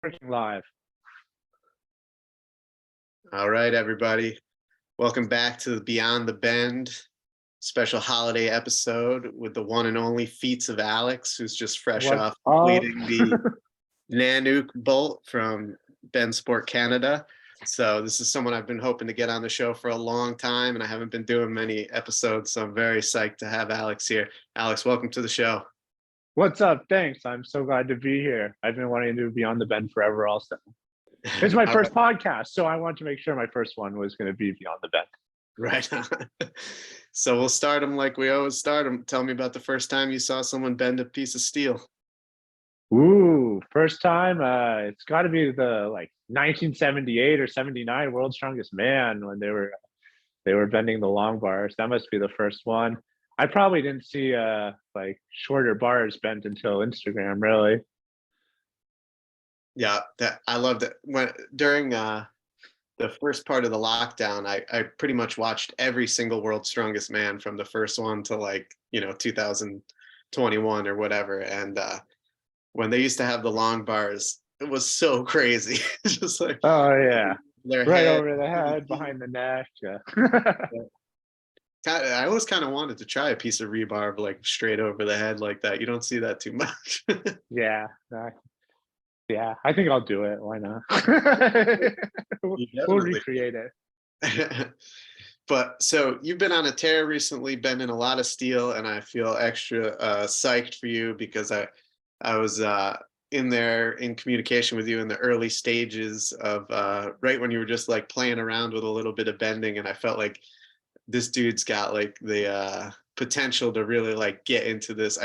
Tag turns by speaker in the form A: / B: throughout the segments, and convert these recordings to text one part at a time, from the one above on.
A: Freaking live.
B: All right, everybody. Welcome back to the Beyond the Bend special holiday episode with the one and only feats of Alex, who's just fresh
A: What's
B: off
A: up?
B: completing the Nanook bolt from Ben Sport Canada. So this is someone I've been hoping to get on the show for a long time, and I haven't been doing many episodes, so I'm very psyched to have Alex here. Alex, welcome to the show.
A: What's up? Thanks. I'm so glad to be here. I've been wanting to do Beyond the Bend forever also. It's my first podcast, so I want to make sure my first one was going to be Beyond the Bend.
B: Right on. So we'll start them like we always start them. Tell me about the first time you saw someone bend a piece of steel.
A: Ooh, first time. It's got to be the 1978 or 79 World's Strongest Man when they were bending the long bars. That must be the first one. I probably didn't see shorter bars bent until Instagram, really.
B: Yeah, that I loved it. When during the first part of the lockdown, I pretty much watched every single World's Strongest Man from the first one to 2021 or whatever. And when they used to have the long bars, it was so crazy. Just like,
A: oh yeah,
B: their
A: right
B: head,
A: over the head, behind the neck. Yeah.
B: I always kind of wanted to try a piece of rebar like straight over the head like that. You don't see that too much.
A: Yeah. Yeah, I think I'll do it. Why not? We'll recreate it.
B: But so you've been on a tear recently, bending a lot of steel, and I feel extra psyched for you because I was in there in communication with you in the early stages of right when you were just like playing around with a little bit of bending, and I felt like this dude's got like the potential to really like get into this.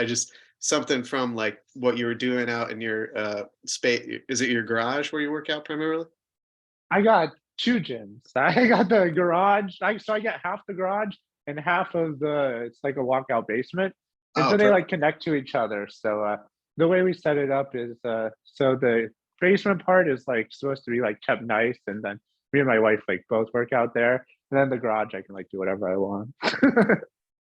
B: Something from like what you were doing out in your space. Is it your garage where you work out primarily?
A: I got two gyms. I got the garage. So I get half the garage and half of it's like a walkout basement. And
B: Oh,
A: so they
B: perfect.
A: connect to each other. So the way we set it up is so the basement part is supposed to be kept nice, and then me and my wife both work out there. And then the garage I can do whatever I want.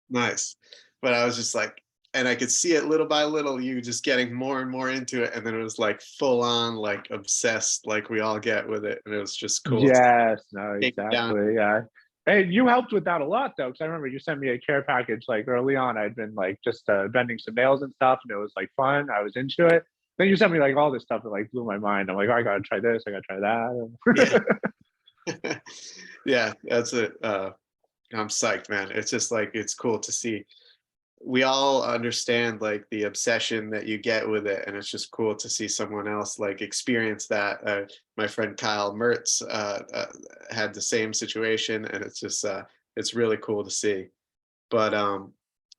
B: Nice. But I was just like, and I could see it little by little, you just getting more and more into it. And then it was like full on, like obsessed, like we all get with it. And it was just cool to
A: Yes, no,
B: take it down.
A: exactly. Yeah. Hey, you helped with that a lot though, because I remember you sent me a care package early on. I'd been just bending some nails and stuff, and it was fun. I was into it. Then you sent me all this stuff that blew my mind. I'm like, oh, I gotta try this, I gotta try that.
B: Yeah. Yeah, that's it. I'm psyched, man. It's just it's cool to see. We all understand the obsession that you get with it, and it's just cool to see someone else experience that. My friend Kyle Mertz had the same situation, and it's really cool to see. But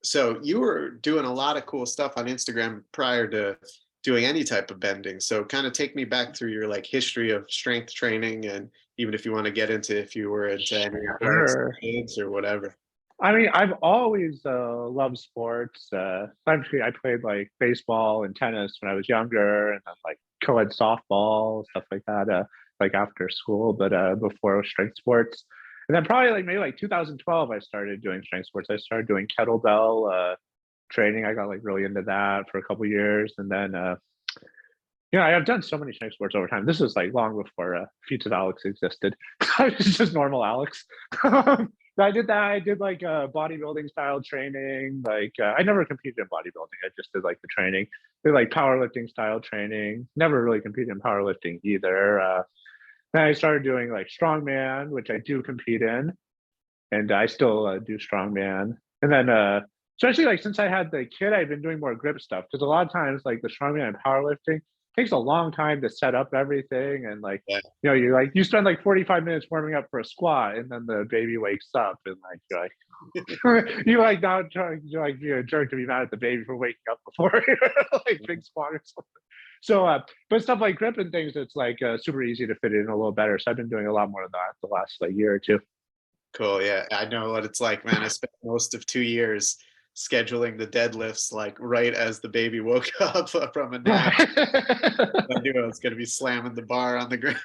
B: so you were doing a lot of cool stuff on Instagram prior to doing any type of bending. So kind of take me back through your history of strength training, and even if you want to get into if you were into any athletics
A: Sure.
B: kids or whatever.
A: I mean, I've always loved sports. Actually, I played baseball and tennis when I was younger, and then co-ed softball, stuff like that, after school, but before it was strength sports. And then probably maybe 2012, I started doing strength sports. I started doing kettlebell training. I got really into that for a couple years. And then, I've done so many strength sports over time. This is long before Feats of Alex existed. It's just normal Alex. I did that. I did bodybuilding style training. I never competed in bodybuilding. I just did the training. Did powerlifting style training. Never really competed in powerlifting either. Then I started doing strongman, which I do compete in, and I still do strongman. And then especially since I had the kid, I've been doing more grip stuff, because a lot of times the strongman and powerlifting takes a long time to set up everything, and
B: Yeah.
A: you spend 45 minutes warming up for a squat, and then the baby wakes up, and you're now you're a jerk to be mad at the baby for waking up before big squat or something. So but stuff like grip and things, it's super easy to fit in a little better. So I've been doing a lot more of that the last year or two.
B: Cool. Yeah, I know what it's like, man. I spent most of 2 years scheduling the deadlifts right as the baby woke up from a nap. I knew I was going to be slamming the bar on the ground,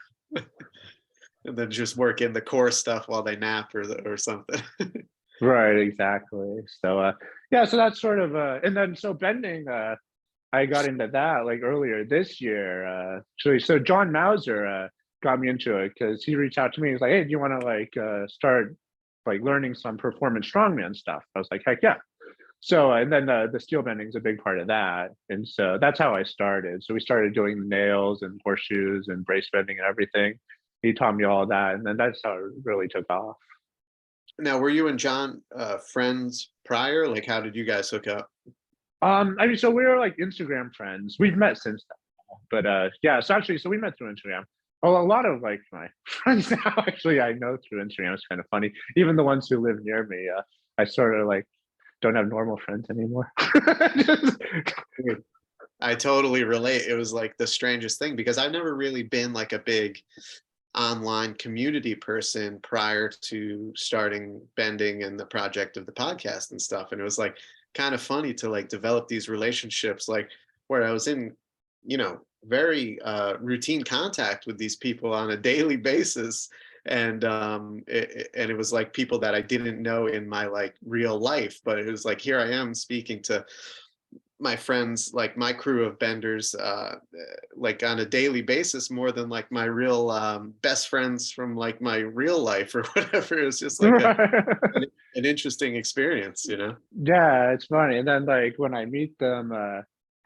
B: and then just work in the core stuff while they nap or something.
A: Right, exactly. So yeah, so that's sort of and then so bending I got into that like earlier this year. Actually, so John Mauser got me into it because he reached out to me. He's like, "Hey, do you want to like start like learning some performance strongman stuff?" I was like, "Heck yeah!" So and then the steel bending is a big part of that, and so that's how I started. So we started doing nails and horseshoes and brace bending and everything. He taught me all of that, and then that's how it really took off.
B: Now, were you and John friends prior? Like, how did you guys hook up?
A: I mean, so we were like Instagram friends. We've met since then, but yeah. So actually, so we met through Instagram. Well, a lot of like my friends now, actually, I know through Instagram. It's kind of funny. Even the ones who live near me, I sort of like don't have normal friends anymore. Just-
B: I totally relate. It was like the strangest thing because I've never really been like a big online community person prior to starting bending and the project of the podcast and stuff. And it was like kind of funny to like develop these relationships, like where I was in, very routine contact with these people on a daily basis. And and it was like people that I didn't know in my like real life, but it was like here I am speaking to my friends, like my crew of benders, like on a daily basis, more than like my real best friends from like my real life or whatever. It was just like
A: Right.
B: an interesting experience,
A: Yeah, it's funny. And then like when I meet them,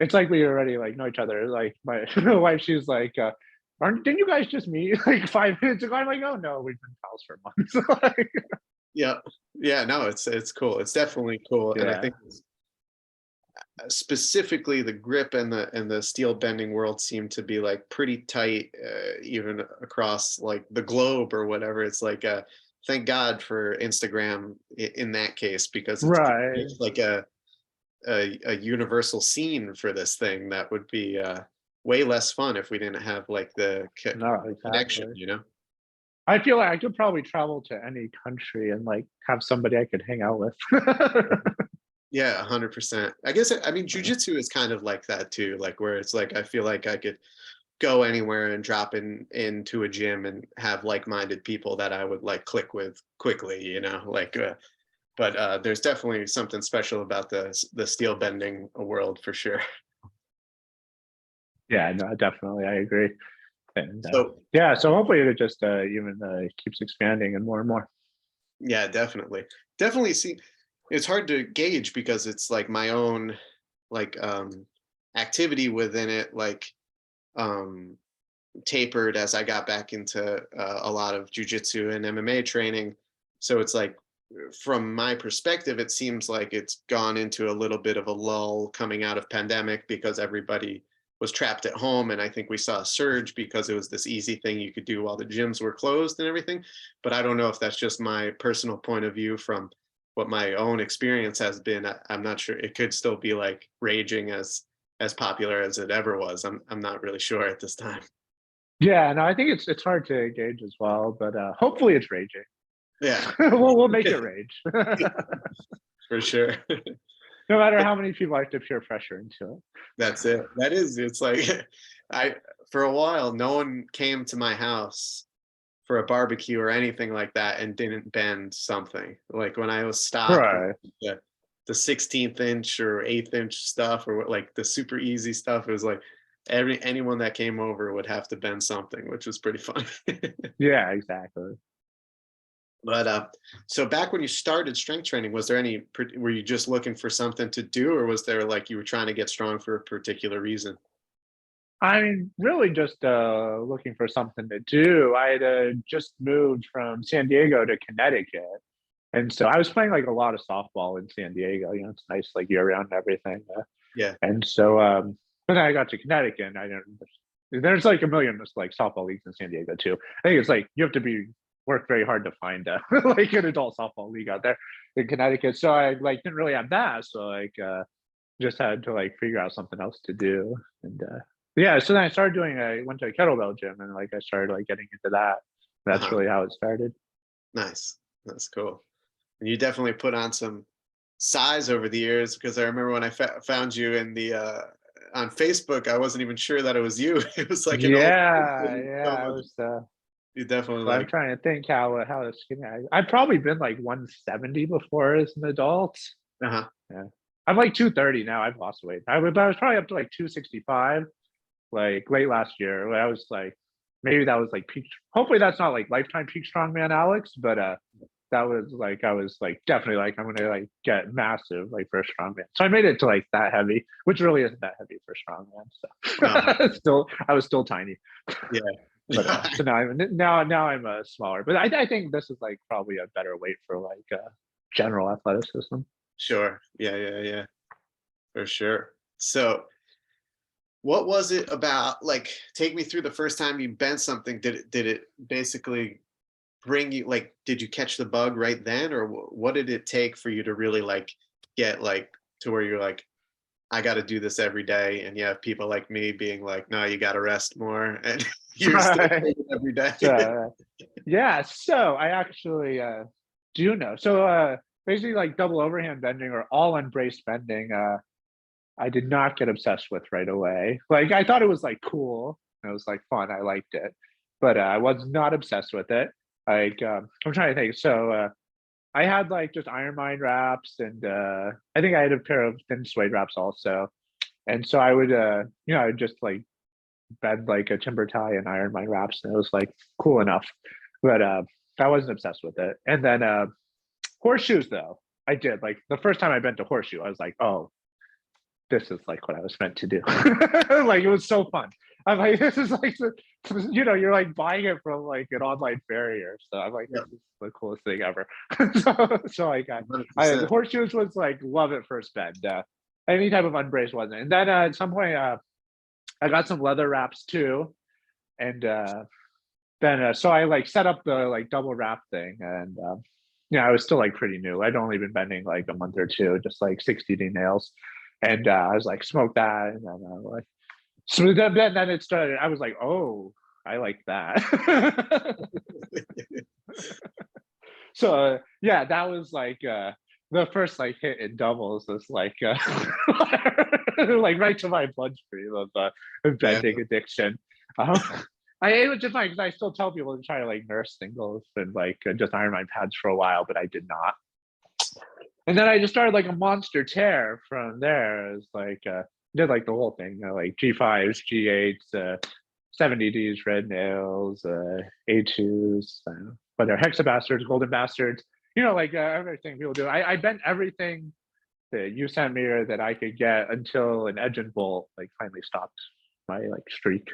A: it's like we already like know each other. Like my wife, she's like, didn't you guys just meet like 5 minutes ago? I'm like, oh no, we've been pals for months. Like,
B: Yeah, yeah, no, it's cool. It's definitely cool, and I
A: yeah.
B: think specifically the grip and the steel bending world seem to be like pretty tight, even across like the globe or whatever. It's like thank God for Instagram in that case, because
A: Right.
B: it's like a universal scene for this thing that would be way less fun if we didn't have like
A: No,
B: connection,
A: exactly. I feel like I could probably travel to any country and like have somebody I could hang out with.
B: Yeah, 100%. I guess I mean jujitsu is kind of like that too, like where it's like I feel like I could go anywhere and drop into a gym and have like-minded people that I would like click with quickly, like but there's definitely something special about the steel bending world for sure.
A: Yeah, no, definitely, I agree. And
B: So
A: yeah, so hopefully it just even keeps expanding and more.
B: yeah, definitely see it's hard to gauge because it's like my own like activity within it, like um tapered as I got back into a lot of jujitsu and MMA training. So it's like, from my perspective, it seems like it's gone into a little bit of a lull coming out of pandemic because everybody was trapped at home. And I think we saw a surge because it was this easy thing you could do while the gyms were closed and everything. But I don't know if that's just my personal point of view from what my own experience has been. I'm not sure. It could still be like raging as popular as it ever was. I'm not really sure at this time.
A: Yeah, no, I think it's hard to gauge as well, but hopefully it's raging.
B: Yeah,
A: We'll make it rage.
B: for sure.
A: No matter how many people have to peer pressure into it.
B: That's it. It's like I for a while no one came to my house for a barbecue or anything like that and didn't bend something. Like when I was stocked with
A: Right.
B: the 16th inch or 8th inch stuff or like the super easy stuff, it was like anyone that came over would have to bend something, which was pretty fun.
A: Yeah, exactly.
B: But so back when you started strength training, was there were you just looking for something to do, or was there like you were trying to get strong for a particular reason?
A: I mean, really just looking for something to do. I had just moved from San Diego to Connecticut. And so I was playing like a lot of softball in San Diego. You know, it's nice, like year round and everything.
B: Yeah.
A: And so, but then I got to Connecticut, and I didn't. There's like a million just like softball leagues in San Diego too. I think it's like you have to be work very hard to find like an adult softball league out there in Connecticut. So I like didn't really have that. So like just had to like figure out something else to do. And yeah, so then I started doing. I went to a kettlebell gym, and like I started like getting into that. That's
B: Uh-huh.
A: really how it started.
B: Nice. That's cool. And you definitely put on some size over the years because I remember when I found you in the on Facebook, I wasn't even sure that it was you. It was like an old
A: Yeah,
B: person
A: yeah.
B: so
A: I
B: much.
A: was
B: You definitely
A: so I'm
B: like,
A: trying to think how skinny I've probably been like 170 before as an adult.
B: uh-huh.
A: Yeah. I'm like 230 now. I've lost weight. I was probably up to like 265 like late last year. When I was like, maybe that was like peak. Hopefully that's not like lifetime peak strongman Alex, but that was like I was like definitely like I'm gonna like get massive like for a strongman. So I made it to like that heavy, which really isn't that heavy for strongman.
B: Uh,
A: So still I was still tiny.
B: yeah.
A: But so now I'm smaller. But I think this is like probably a better weight for like general athleticism.
B: Sure. Yeah. For sure. So what was it about, like, take me through the first time you bent something. Did it basically bring you, like, did you catch the bug right then, or what did it take for you to really like get like to where you're like, I got to do this every day, and you have people like me being like, no, you got to rest more, and you're still
A: Right.
B: doing it every day.
A: So yeah, so I actually do know. So basically like double overhand bending or all unbraced bending, I did not get obsessed with right away. Like I thought it was like cool. It was like fun. I liked it, but I was not obsessed with it. Like I'm trying to think. So I had like just Iron Mind wraps, and I think I had a pair of thin suede wraps also. And so I would, I would just like bend like a timber tie and Iron Mind wraps, and it was like cool enough. But I wasn't obsessed with it. And then horseshoes though, I did. Like the first time I bent a horseshoe, I was like, oh, this is like what I was meant to do. Like it was so fun. I'm like, this is like, you're like buying it from like an online barrier. So I'm like,
B: Yeah,
A: this is the coolest thing ever. So like, I
B: 100%.
A: horseshoes was like love at first bend. Any type of unbraced wasn't. And then at some point, I got some leather wraps too, and then so I like set up the like double wrap thing, and I was still like pretty new. I'd only been bending like a month or two, just like 60D nails, and I was like smoke that, and then like so then it started. I was like, oh, I like that. So yeah, that was like the first like hit in doubles was like like right to my bloodstream of
B: Yeah.
A: bending addiction. Um, it was just like because I still tell people to try to like nurse singles and like just iron my pads for a while, but I did not. And then I just started like a monster tear from there. It's like did like the whole thing, like G5s, G8s, 70Ds, red nails, A2s, but they're hexabastards, golden bastards, like everything people do. I bent everything that you sent me or that I could get until an edge and bolt like finally stopped my like streak.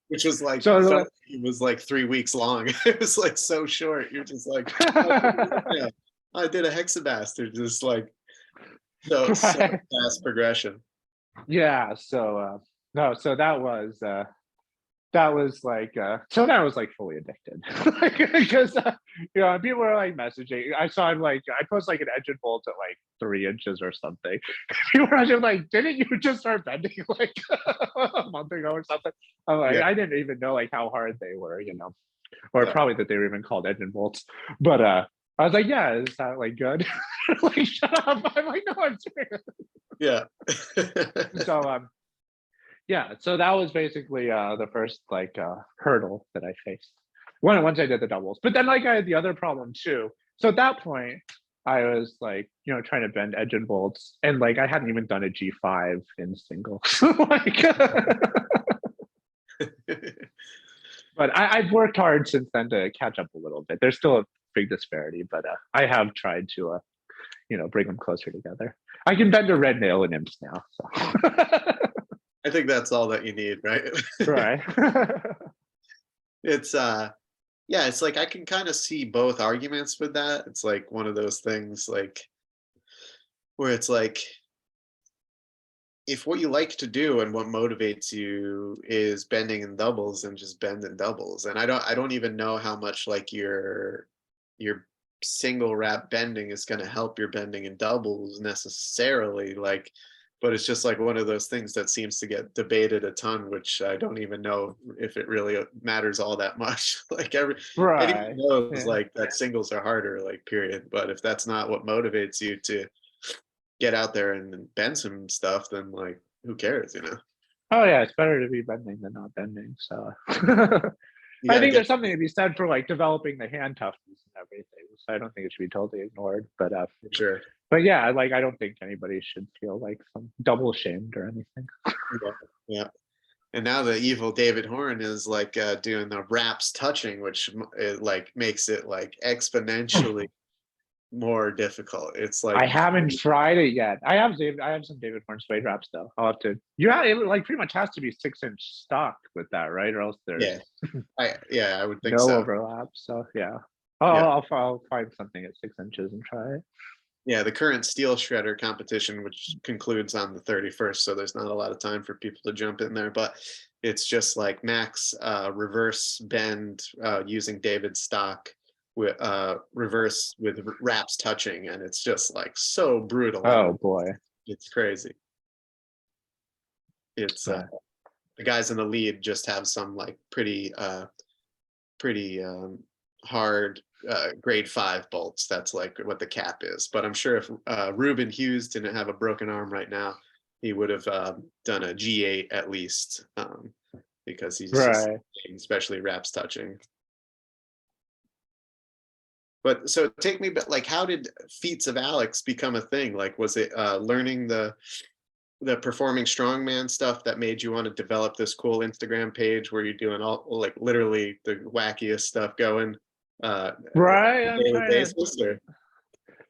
B: Which was like,
A: So
B: felt like it was like 3 weeks long. It was like so short. You're just like, oh, yeah, I did a hexabastard. Just like so
A: right.
B: fast progression.
A: Yeah, so no, so that was like so that was like fully addicted. Like because people were like messaging. I saw him like I post like an edge and bolt at like 3 inches or something. People were just like, didn't you just start bending like a month ago or something? I'm like,
B: Yeah,
A: I didn't even know like how hard they were, or
B: yeah,
A: probably that they were even called edge and bolts. But I was like, yeah, is that like good? Like shut up. I'm like, no, I'm serious.
B: yeah.
A: So yeah, so that was basically the first like hurdle that I faced once I did the doubles. But then like I had the other problem too. So at that point, I was like, trying to bend edge and bolts, and like I hadn't even done a G5 in single. Like, but I've worked hard since then to catch up a little bit. There's still a big disparity, but I have tried to bring them closer together. I can bend a red nail in imps now. So.
B: I think that's all that you need, right?
A: Right.
B: It's yeah, it's like I can kind of see both arguments with that. It's like one of those things like where it's like if what you like to do and what motivates you is bending in doubles, and just bend in doubles. And I don't even know how much like your single wrap bending is going to help your bending in doubles necessarily, like, but it's just like one of those things that seems to get debated a ton, which I don't even know if it really matters all that much. Like anyone
A: Right.
B: knows
A: Yeah.
B: like that singles are harder, like, period. But if that's not what motivates you to get out there and bend some stuff, then like who cares, you know?
A: Oh yeah, it's better to be bending than not bending. So
B: You
A: I
B: got to
A: think
B: get
A: there's something to be said for like developing the hand toughness and everything. so I don't think it should be totally ignored.
B: Sure.
A: But yeah, like I don't think anybody should feel like some double shamed or anything.
B: Yeah. Yeah. And now the evil David Horn is like doing the raps touching, which it, like makes it like exponentially more difficult. It's like
A: I haven't tried it yet. I have some David Horn suede wraps though. I'll have to. Yeah, it like pretty much has to be 6-inch stock with that, right? Or else
B: yeah,
A: there's
B: I would think
A: no
B: so.
A: overlap. So yeah,
B: Yeah.
A: I'll find something at 6 inches and try it.
B: Yeah, the current steel shredder competition, which concludes on the 31st, so there's not a lot of time for people to jump in there, but it's just like max reverse bend using David stock with reverse with wraps touching, and it's just like so brutal.
A: Oh boy.
B: It's crazy. It's
A: Yeah.
B: the guys in the lead just have some like pretty hard grade 5 bolts. That's like what the cap is. But I'm sure if Ruben Hughes didn't have a broken arm right now, he would have done a G8 at least, because he's just,
A: Right.
B: especially wraps touching. But so take me back, like how did Feats of Alex become a thing? Like was it learning the performing strongman stuff that made you want to develop this cool Instagram page where you're doing all like literally the wackiest stuff going
A: Right. I'm
B: daily
A: trying to.
B: basis? Or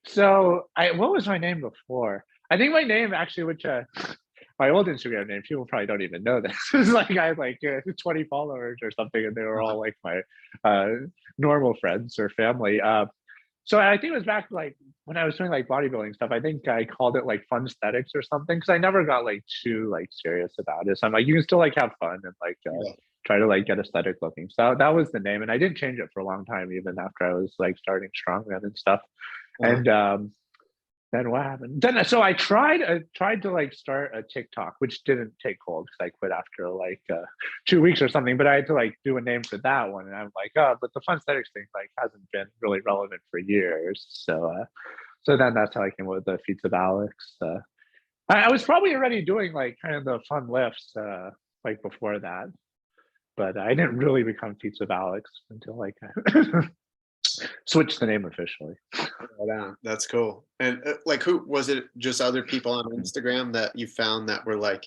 A: So I what was my name before? I think my name actually, which my old Instagram name, people probably don't even know this. It's like I had like 20 followers or something, and they were all like my uh, normal friends or family. So I think it was back like when I was doing like bodybuilding stuff. I think I called it like fun aesthetics or something because I never got like too like serious about it. So I'm like, you can still like have fun and like
B: yeah.
A: try to like get aesthetic looking. So that was the name, and I didn't change it for a long time, even after I was like starting strongman and stuff.
B: Uh-huh.
A: And then what happened? Then so I tried to like start a TikTok, which didn't take hold because I quit after like 2 weeks or something. But I had to like do a name for that one, and I'm like, oh, but the fun aesthetics thing like hasn't been really relevant for years. So then that's how I came up with the Feats of Alex. I was probably already doing like kind of the fun lifts like before that, but I didn't really become Feats of Alex until like switched the name officially.
B: Right on. That's cool. And like, who was it? Just other people on Instagram that you found that were like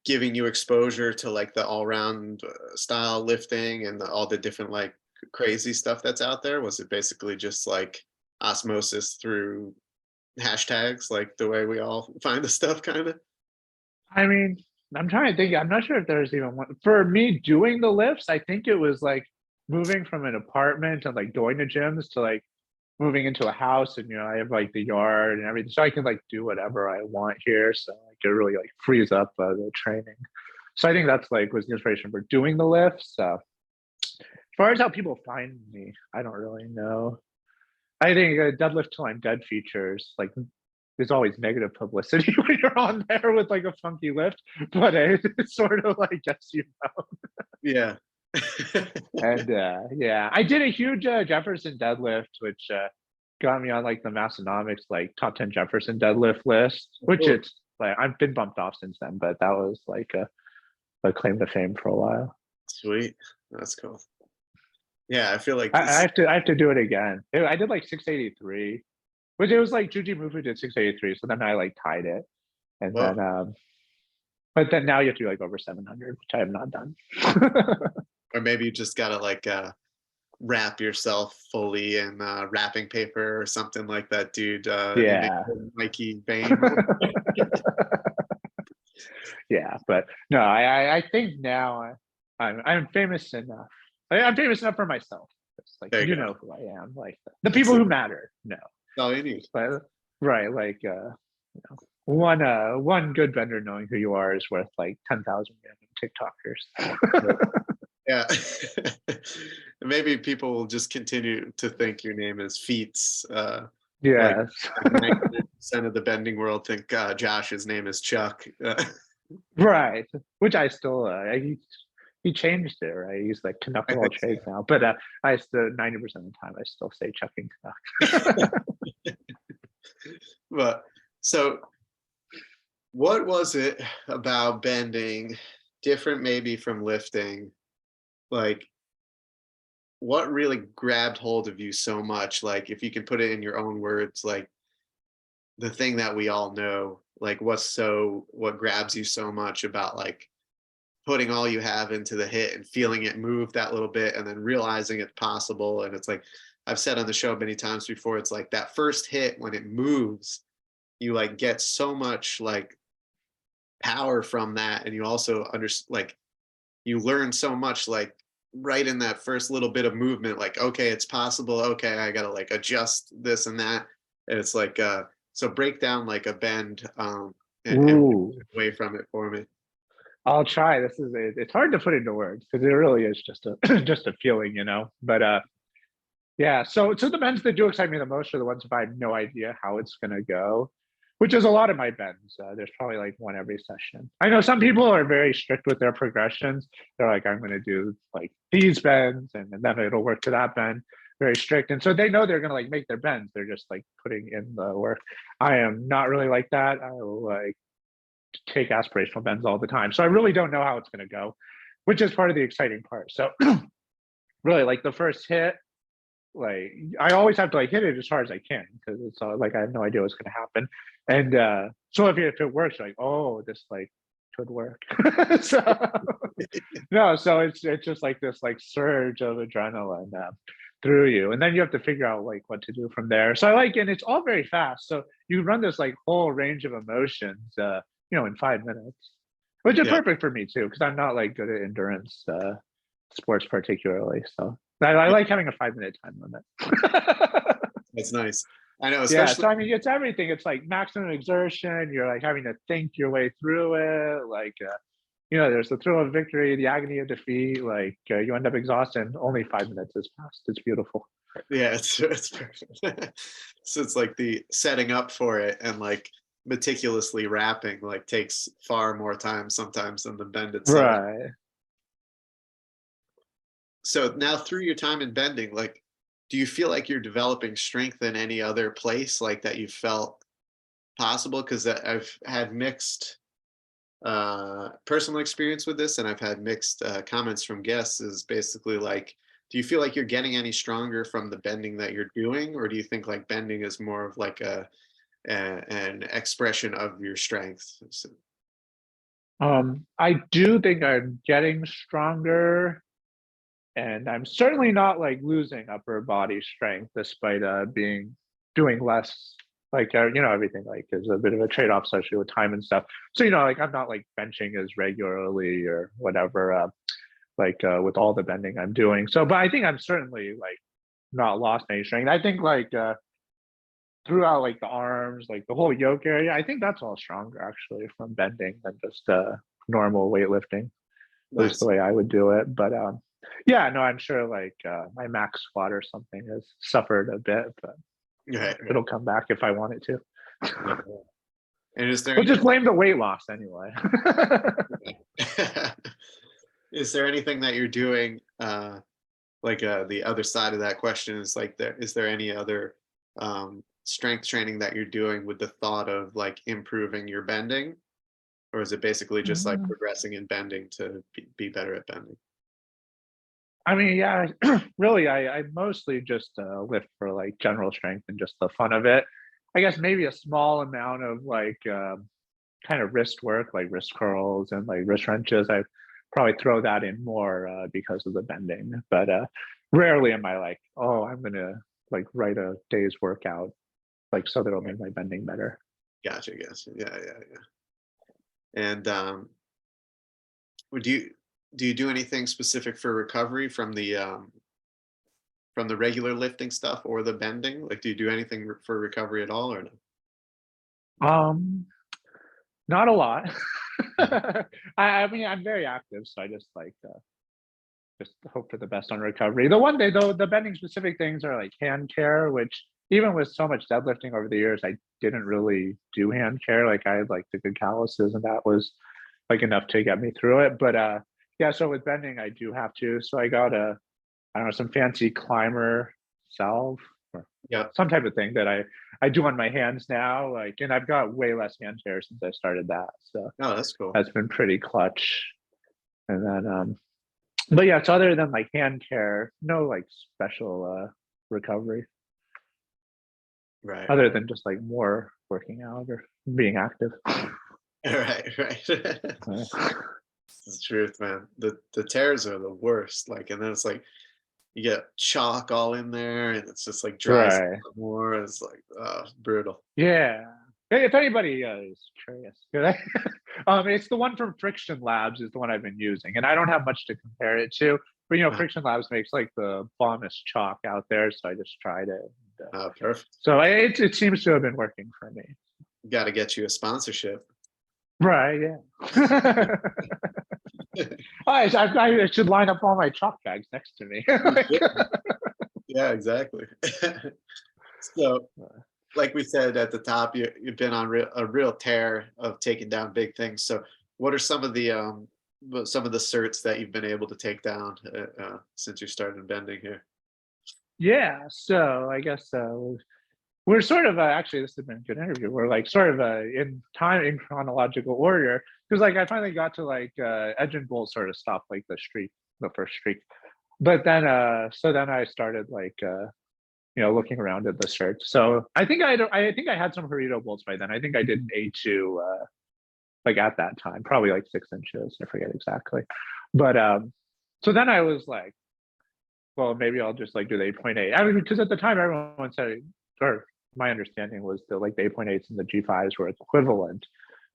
B: giving you exposure to like the all-round style lifting and all the different like crazy stuff that's out there? Was it basically just like osmosis through hashtags, like the way we all find the stuff, kind of?
A: I mean, I'm trying to think. I'm not sure if there's even one for me doing the lifts. I think it was like moving from an apartment and like going to gyms to like moving into a house, and I have like the yard and everything, so I can like do whatever I want here. So like it really like frees up the training. So I think that's like was the inspiration for doing the lifts. As far as how people find me, I don't really know. I think deadlift till I'm dead features like there's always negative publicity when you're on there with like a funky lift, but it sort of like gets you know.
B: Yeah.
A: And yeah, I did a huge Jefferson deadlift, which got me on like the Massonomics like top 10 Jefferson deadlift list, which
B: Cool.
A: it's like I've been bumped off since then, but that was like a claim to fame for a while.
B: Sweet. That's cool. Yeah, I feel like
A: I
B: this.
A: have to do it again. I did like 683, which it was like Juji Mufu did 683, so then I like tied it, and
B: Whoa.
A: then but then now you have to do like over 700, which I have not done.
B: Or maybe you just gotta like wrap yourself fully in wrapping paper or something like that, dude.
A: Yeah.
B: Mikey Bain.
A: Yeah, but no, I think now I'm famous enough. I'm famous enough for myself. It's like
B: There you
A: you
B: go.
A: know who I am. Like the
B: That's
A: people
B: it.
A: who matter. No,
B: That's all you need.
A: but right, like one good vendor knowing who you are is worth like 10,000 random
B: Right.
A: TikTokers.
B: Yeah. Maybe people will just continue to think your name is Feats. Like
A: Yes,
B: 90% of the bending world think Josh's name is Chuck.
A: right. Which I still he changed it, right? He's like
B: I
A: Canuck of all
B: think so.
A: trades now. But I still 90% of the time I still say chucking Canuck.
B: But so what was it about bending different maybe from lifting? Like what really grabbed hold of you so much? Like, if you can put it in your own words, like the thing that we all know, like what grabs you so much about like putting all you have into the hit and feeling it move that little bit and then realizing it's possible. And it's like I've said on the show many times before, it's like that first hit when it moves, you like get so much like power from that. And you also like you learn so much like right in that first little bit of movement, like, okay, it's possible. Okay, I gotta like adjust this and that. And it's like so break down like a bend and
A: Ooh,
B: away from it for me.
A: I'll try. This is it's hard to put into words because it really is just a just a feeling, you know. But yeah. So the bends that do excite me the most are the ones if I have no idea how it's gonna go, which is a lot of my bends. There's probably like one every session. I know some people are very strict with their progressions. They're like, I'm gonna do like these bends, and then it'll work to that bend. Very strict, and so they know they're gonna like make their bends. They're just like putting in the work. I am not really like that. I will like take aspirational bends all the time. So I really don't know how it's going to go, which is part of the exciting part. So really, like the first hit, like I always have to like hit it as hard as I can because it's like I have no idea what's going to happen. And so if it works, you're like, oh, this like could work. So no, so it's just like this like surge of adrenaline through you, and then you have to figure out like what to do from there. So I like, and it's all very fast. So you run this like whole range of emotions, in 5 minutes, which is
B: Yeah,
A: perfect for me too, because I'm not like good at endurance sports particularly. So I
B: yeah,
A: like having a 5 minute time limit.
B: that's nice. I know,
A: Yeah,
B: especially
A: so I mean, it's everything. It's like maximum exertion. You're like having to think your way through it. Like, there's the thrill of victory, the agony of defeat. Like, you end up exhausted. And only 5 minutes has passed. It's beautiful.
B: yeah, it's perfect. So it's like the setting up for it and like meticulously wrapping like takes far more time sometimes than the bend itself.
A: Right.
B: So now through your time in bending, like, do you feel like you're developing strength in any other place like that you felt possible? Because I've had mixed personal experience with this, and I've had mixed comments from guests. Is basically like, do you feel like you're getting any stronger from the bending that you're doing, or do you think like bending is more of like an expression of your strength? So,
A: I do think I'm getting stronger, and I'm certainly not like losing upper body strength despite being doing less. Like everything like is a bit of a trade-off, especially with time and stuff. So like I'm not like benching as regularly or whatever. With all the bending I'm doing. So, but I think I'm certainly like not lost any strength. I think like throughout like the arms, like the whole yoke area, I think that's all stronger actually from bending than just normal weightlifting. At least the
B: nice.
A: way I would do it. But yeah, no, I'm sure like my max squat or something has suffered a bit, but
B: Right,
A: it'll
B: right.
A: come back if I want it to.
B: Yeah. And is there
A: We'll
B: any
A: just blame the weight loss anyway.
B: is there anything that you're doing like the other side of that question is like is there any other strength training that you're doing with the thought of like improving your bending, or is it basically just like progressing in bending to be better at bending?
A: I mean, yeah, really, I mostly just lift for like general strength and just the fun of it. I guess maybe a small amount of like kind of wrist work, like wrist curls and like wrist wrenches. I probably throw that in more because of the bending, but rarely am I like, oh, I'm gonna like write a day's workout like so that it'll make my bending better.
B: Gotcha. Yeah, yeah, yeah. And would you do you do anything specific for recovery from the regular lifting stuff or the bending? Like, do you do anything for recovery at all or no?
A: Um, Not a lot.
B: Mhm.
A: I mean, I'm very active, so I just hope for the best on recovery. The one day though, the bending specific things are like hand care, which even with so much deadlifting over the years, I didn't really do hand care. Like I had like the good calluses, and that was like enough to get me through it. But yeah, so with bending, I do have to. So I got I don't know, some fancy climber salve or
B: Yeah.
A: some type of thing that I do on my hands now. Like, and I've got way less hand tear since I started that. So
B: Oh, that's cool.
A: that's been pretty clutch. And then But yeah, so other than like hand care, no like special recovery
B: Right.
A: other than just like more working out or being active.
B: Right, right.
A: Uh,
B: It's the truth, man. The tears are the worst. Like, and then it's like you get chalk all in there, and it's just like dries
A: right.
B: up more. It's like brutal.
A: Yeah. If anybody is curious, it's the one from Friction Labs is the one I've been using, and I don't have much to compare it to. But
B: Uh,
A: Friction Labs makes like the bombest chalk out there, so I just tried it.
B: Perfect.
A: So it seems to have been working for me.
B: Got to get you a sponsorship.
A: Right. Yeah. I should line up all my chalk bags next to me.
B: You should. Yeah, exactly. So, like we said at the top, you've been on a real tear of taking down big things. So, what are some of the certs that you've been able to take down since you started bending here?
A: Yeah. So I guess we're sort of actually this has been a good interview. We're like sort of in time in chronological order because like I finally got to like Edge and Bolt sort of stopped like the first streak, but then so then I started like looking around at the search. So I think I had some Harito bolts by then. I think I did an A2 like at that time, probably like 6 inches. I forget exactly, but so then I was like, well, maybe I'll just like do the 8.8. I mean, because at the time everyone said, or my understanding was that like the 8.8s and the G5s were equivalent,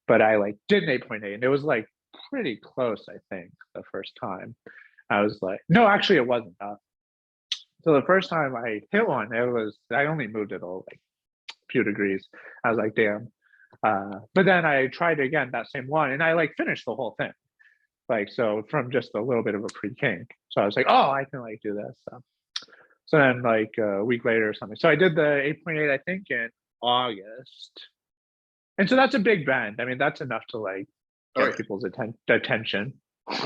A: but I like did an 8.8 and it was like pretty close, I think, the first time. I was like, no, actually it wasn't. So the first time I hit one, I only moved it all like a few degrees. I was like, damn. But then I tried again that same one and I like finished the whole thing. Like, so from just a little bit of a pre kink. So I was like, oh, I can like do this. So then like a week later or something. So I did the 8.8, I think in August. And so that's a big bend. I mean, that's enough to like
B: Oh,
A: get
B: yeah.
A: people's attention.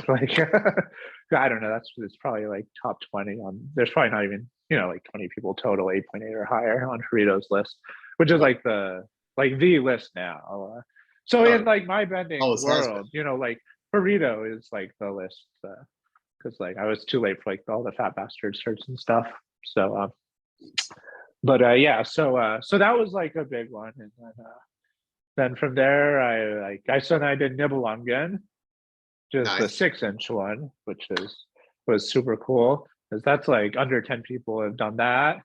A: Like, I don't know. It's probably like top 20 on. There's probably not even like 20 people total 8.8 or higher on Doritos list, which is
B: Oh,
A: like the list now. So
B: oh,
A: in like my bending
B: always has been.
A: world, like burrito is like the list because like I was too late for like all the fat bastard shirts and stuff. So, but yeah, so that was like a big one, and then from there I did Nibelungen, just the
B: Nice.
A: 6 inch one, which was super cool because that's like under 10 people have done that,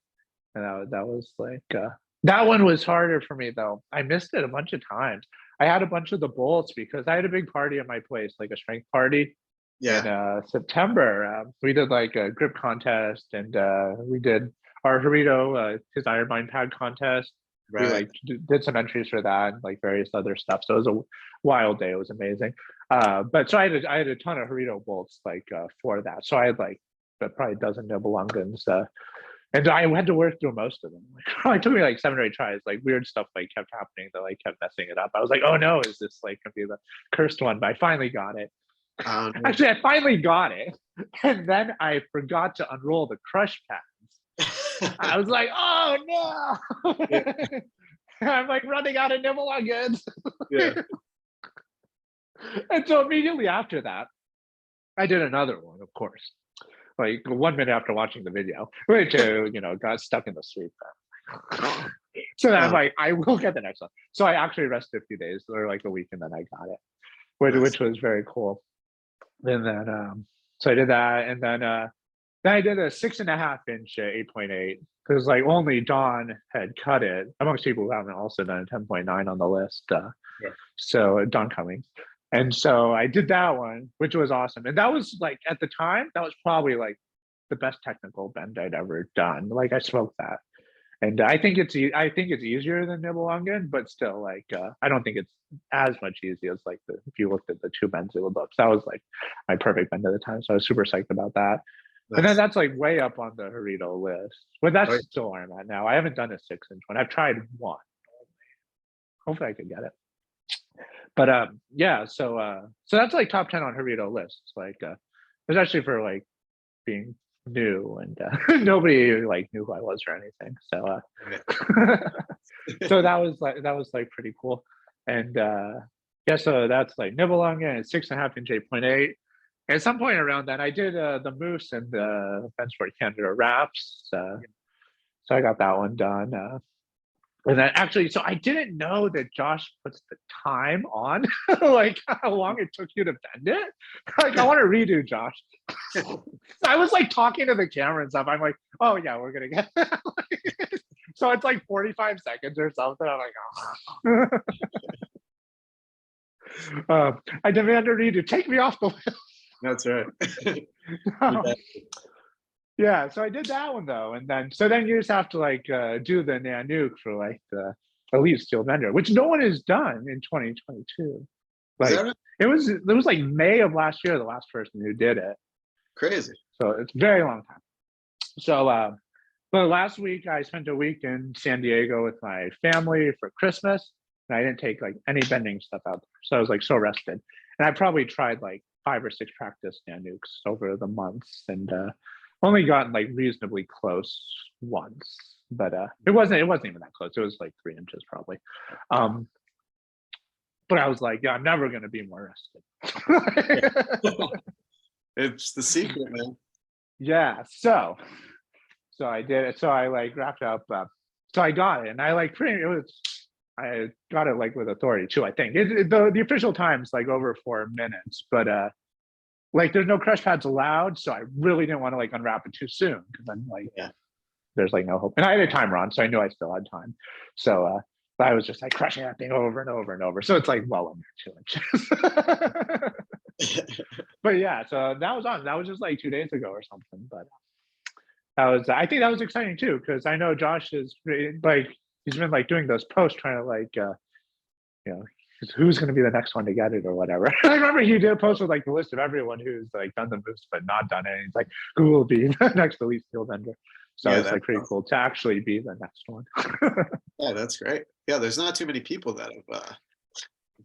A: and that was like that one was harder for me though. I missed it a bunch of times. I had a bunch of the bolts because I had a big party at my place, like a strength party in
B: Yeah.
A: September. We did like a grip contest, and we did our Harito, his Iron Mind pad contest. We
B: Right.
A: like did some entries for that and like various other stuff. So it was a wild day. It was amazing. But so I had a ton of Harito bolts like for that. So I had like probably a dozen Nibelungans. And I had to work through most of them. Like, it took me like 7 or 8 tries. Like weird stuff like kept happening that like kept messing it up. I was like, oh no, is this like gonna be the cursed one? But I finally got it.
B: No.
A: Actually, I finally got it, and then I forgot to unroll the crush pads. I was like, oh
B: Yeah.
A: no! I'm like running out of nibble nuggets.
B: Yeah.
A: And so immediately after that, I did another one, of course. Like 1 minute after watching the video, which got stuck in the sweep. So then I'm
B: Oh,
A: like, I will get the next one. So I actually rested a few days or like a week, and then I got it,
B: nice.
A: which was very cool. And then so I did that, and then I did a 6.5 inch 8.8 because like only Don had cut it amongst people who haven't also done a 10.9 on the list.
B: Sure.
A: So Don Cummings. And so I did that one, which was awesome. And that was like at the time, that was probably like the best technical bend I'd ever done. Like I smoked that. And I think it's easier than Nibelungen, but still like I don't think it's as much easy as like if you looked at the two bends it would look. So that was like my perfect bend at the time. So I was super psyched about that. And then
B: Nice.
A: that's like way up on the Harito list. But
B: Oh,
A: that's still where I'm at now. I haven't done a 6 inch one. I've tried one. Hopefully I could get it. But yeah, so that's like top 10 on Harito lists. Like especially for like being new, and nobody like knew who I was or anything. So
B: yeah.
A: so that was like pretty cool. And yeah, so that's like Nibelungen and 6.5 inch 8.8. At some point around then, I did the Moose and the Bench Sport Canada wraps. So I got that one done. And then actually, so I didn't know that Josh puts the time on, like how long it took you to bend it. Like, I want to redo, Josh. I was like talking to the camera and stuff. I'm like, oh yeah, we're gonna get that. So it's like 45 seconds or something. I'm like, oh. I demand a redo. Take me off the list.
B: That's right.
A: Yeah, so I did that one though, and then you just have to like do the Nanook for like the Elite Steel Bender, which no one has done in 2022. Like
B: right?
A: it was like May of last year, the last person who did it.
B: Crazy.
A: So it's a very long time. So but last week I spent a week in San Diego with my family for Christmas, and I didn't take like any bending stuff out there. So I was like so rested. And I probably tried like 5 or 6 practice Nanooks over the months, and only gotten like reasonably close once, but it wasn't even that close. It was like 3 inches probably. But I was like, yeah, I'm never gonna be more rested.
B: It's the secret, man.
A: Yeah, so I did it. So I like wrapped up. So I got it, and I like I got it like with authority too. I think the official time's like over 4 minutes, but like there's no crush pads allowed, so I really didn't want to like unwrap it too soon because I'm like, there's like no hope. And I had a timer on, so I knew I still had time. So I was just like crushing that thing over and over and over. So it's like well under 2 inches. But yeah, so that was on. That was just like 2 days ago or something. But I think that was exciting too, because I know Josh is like he's been like doing those posts trying to like who's going to be the next one to get it or whatever. I remember he did a post with like the list of everyone who's like done the moves but not done it. And he's like, who will be the next Elite Steel Bender? So it's like pretty cool to actually be the next one.
B: Yeah, that's great. Yeah, there's not too many people that have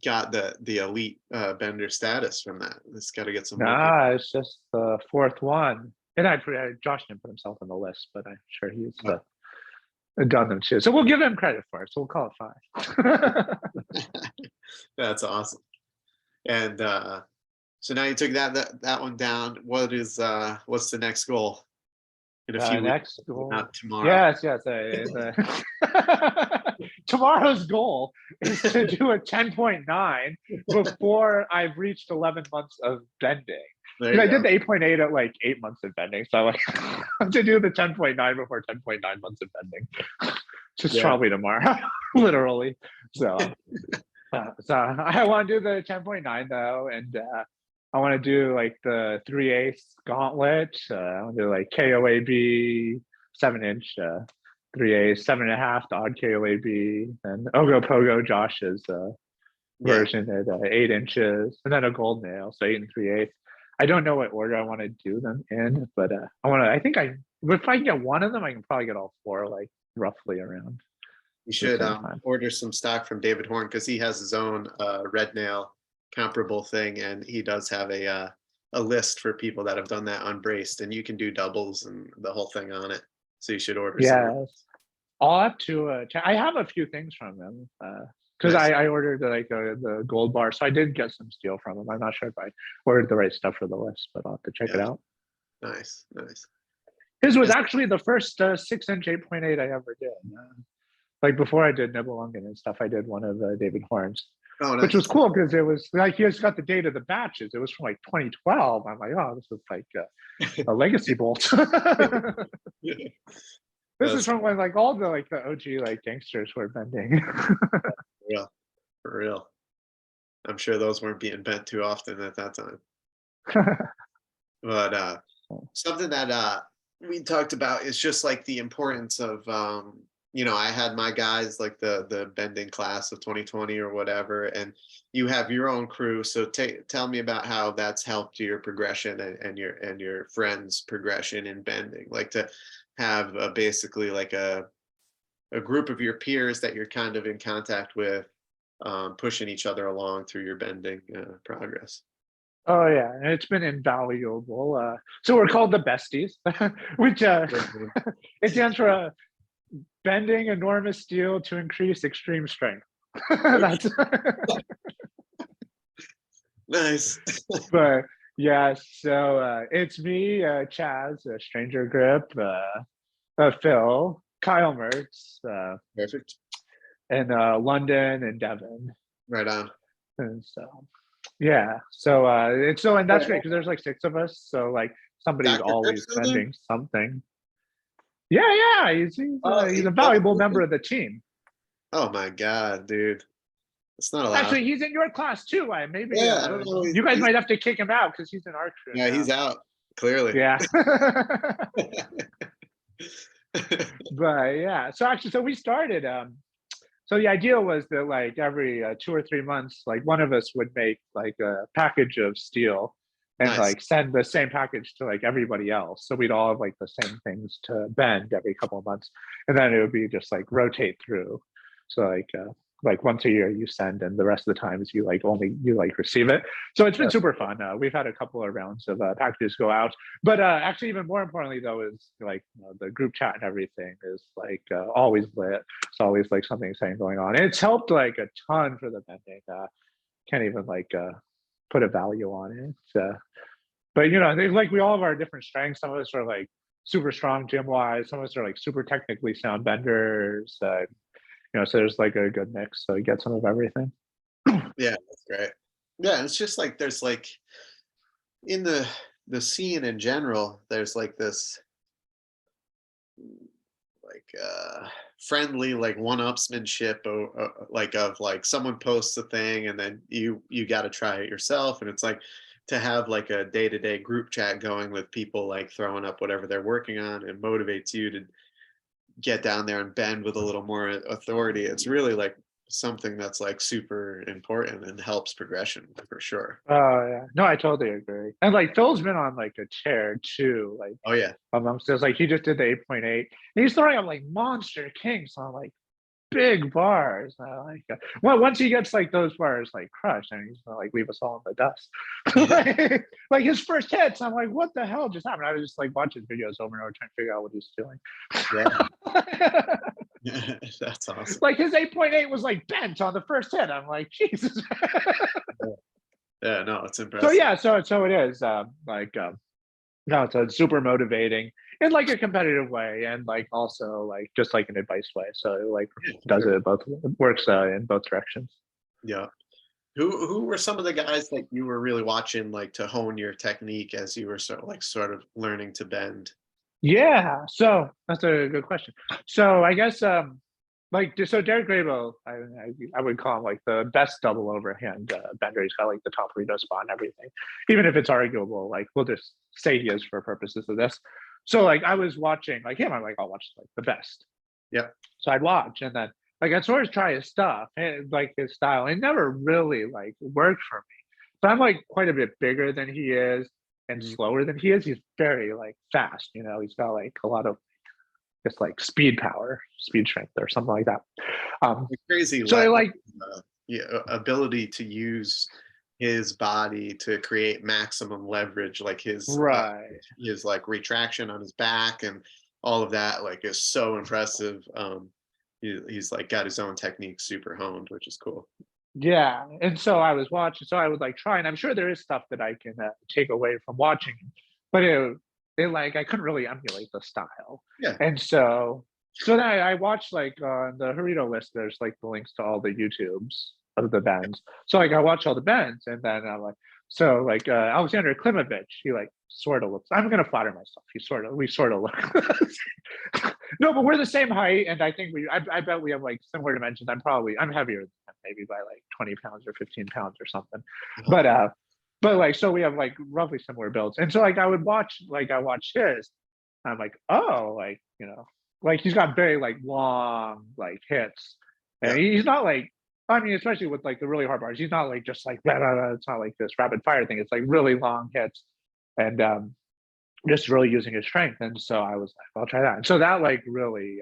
B: got the elite bender status from that. It's got to get some.
A: Nah, it's just the 4th one. And Josh didn't put himself on the list, but I'm sure he's done them too. So we'll give him credit for it. So we'll call it 5.
B: That's awesome. And so now you took that one down. What's the next goal? In a few
A: next
B: weeks,
A: goal.
B: not tomorrow.
A: Yes. Tomorrow's goal is to do a 10.9 before I've reached 11 months of bending. I did the 8.8 at like 8 months of bending. So like to do the 10.9 before 10.9 months of bending. Just probably tomorrow, literally. So I want to do the 10.9 though, and I want to do like the 3/8 gauntlet. I want to do like KOAB 7-inch, 3/8, 7.5 the odd KOAB, and Ogopogo Josh's version at 8 inches, and then a gold nail, so 8 3/8. I don't know what order I want to do them in, but I think if I can get one of them, I can probably get all 4 like roughly around.
B: You should order some stock from David Horn, because he has his own red nail comparable thing, and he does have a list for people that have done that unbraced, and you can do doubles and the whole thing on it. So you should order.
A: Yes, I'll have to. I have a few things from them because nice. I ordered like the gold bar, so I did get some steel from them. I'm not sure if I ordered the right stuff for the list, but I'll have to check it out.
B: Nice.
A: His was actually the first 6-inch 8.8 I ever did. Like before I did Nibelungen and stuff, I did one of David Horn's. Oh, nice. Which was cool because it was like he has got the date of the batches. It was from like 2012. I'm like, oh, this is like a legacy bolt. This is from when like all the OG like gangsters were bending.
B: For real. I'm sure those weren't being bent too often at that time. But something that we talked about is just like the importance of I had my guys like the bending class of 2020 or whatever, and you have your own crew. So tell me about how that's helped your progression and your friends' progression in bending. Like to have basically like a group of your peers that you're kind of in contact with, pushing each other along through your bending progress.
A: Oh yeah, and it's been invaluable. So we're called the Besties, which it stands for bending enormous steel to increase extreme strength. That's
B: nice.
A: But Yeah, so it's me, Chaz, Stranger Grip, Phil, Kyle Mertz,
B: Perfect.
A: and London and Devin.
B: Right on.
A: And so yeah, so it's so and
B: Yeah,
A: that's great because there's like six of us, so like somebody's
B: Dr. Grip's
A: always
B: still there?
A: sending something. Yeah, yeah,
B: Oh,
A: he's
B: he's
A: a
B: still
A: valuable member
B: there?
A: of the team.
B: Oh my God, dude. It's not allowed.
A: Actually, he's in your class too. I maybe
B: Yeah, I don't know.
A: you guys might have to kick him out because he's in our crew
B: Yeah,
A: now.
B: he's out, clearly.
A: Yeah. But yeah, so actually, so we started. So the idea was that like every 2 or 3 months, like one of us would make like a package of steel and
B: Nice.
A: like send the same package to like everybody else. So we'd all have like the same things to bend every couple of months, and then it would be just like rotate through. So like once a year you send, and the rest of the times you like only you like receive it. So it's been
B: Yeah.
A: super fun. We've had a couple of rounds of packages go out, but actually even more importantly though is like the group chat and everything is like always lit. It's always like something exciting going on. And it's helped like a ton for the bending. Can't even like put a value on it. But you know, like we all have our different strengths. Some of us are like super strong gym wise. Some of us are like super technically sound benders. You know, so there's like a good mix. So you get some of everything.
B: Yeah, that's great. Yeah, it's just like there's like in the scene in general, there's like this like friendly like one-upsmanship like of like someone posts a thing and then you got to try it yourself, and it's like to have like a day-to-day group chat going with people like throwing up whatever they're working on and motivates you to get down there and bend with a little more authority. It's really like something that's like super important and helps progression for sure.
A: Oh yeah, no, I totally agree. And like Phil's been on like a tear too. Like
B: Oh yeah.
A: amongst us, like he just did the 8.8. And he's throwing up like monster kinks on like big bars. I like it. Well, once he gets like those bars like crushed, and he's gonna like leave us all in the dust. Like his first hits, I'm like, what the hell just happened? I was just like watching videos over and over trying to figure out what he's doing.
B: Yeah. That's awesome.
A: Like his 8.8 was like bent on the first hit. I'm like, Jesus.
B: Yeah, no, it's
A: So
B: impressive.
A: yeah, so it is like no, so it's super motivating in like a competitive way, and like also like just like an advice way. So it like
B: Yeah,
A: does
B: sure.
A: it both works in both directions.
B: Yeah. Who were some of the guys that you were really watching like to hone your technique as you were sort of learning to bend?
A: Yeah, so that's a good question. So I guess like so Derek Grable, I would call him like the best double overhand bender. He's got like the top Rito spot and everything, even if it's arguable. Like we'll just say he is for purposes of this. So like I was watching like him, I'm like I'll watch like the best.
B: Yep.
A: So I'd watch, and then like I'd sort of try his stuff, and, like his style. It never really like worked for me. But I'm like quite a bit bigger than he is and
B: Mhm.
A: slower than he is. He's very like fast. You know, he's got like a lot of just like speed power, speed strength, or something like that. Um,
B: The crazy
A: so I like
B: yeah, ability to use his body to create maximum leverage, like
A: right.
B: his like retraction on his back and all of that, like is so impressive. He's like got his own technique super honed, which is cool.
A: Yeah, and so I was watching, so I would like try, and I'm sure there is stuff that I can take away from watching, but it like I couldn't really emulate the style,
B: Yeah.
A: and so then I watched like on the Harito list. There's like the links to all the YouTubes of the bands. So like I watch all the bands, and then I'm like, so like Alexander Klimovich, he like sort of looks. I'm gonna flatter myself. We sort of look. No, but we're the same height, and I think I bet we have like similar dimensions. I'm heavier than him, maybe by like 20 pounds or 15 pounds or something.
B: Oh,
A: But like so we have like roughly similar builds, and so like I watch his. I'm like, oh, like like he's got very like long like hits, and
B: yeah.
A: he's not like. I mean, especially with like the really hard bars, he's not like just like blah, blah, blah. It's not like this rapid fire thing. It's like really long hits, and just really using his strength. And so I was like, I'll try that. And so that like really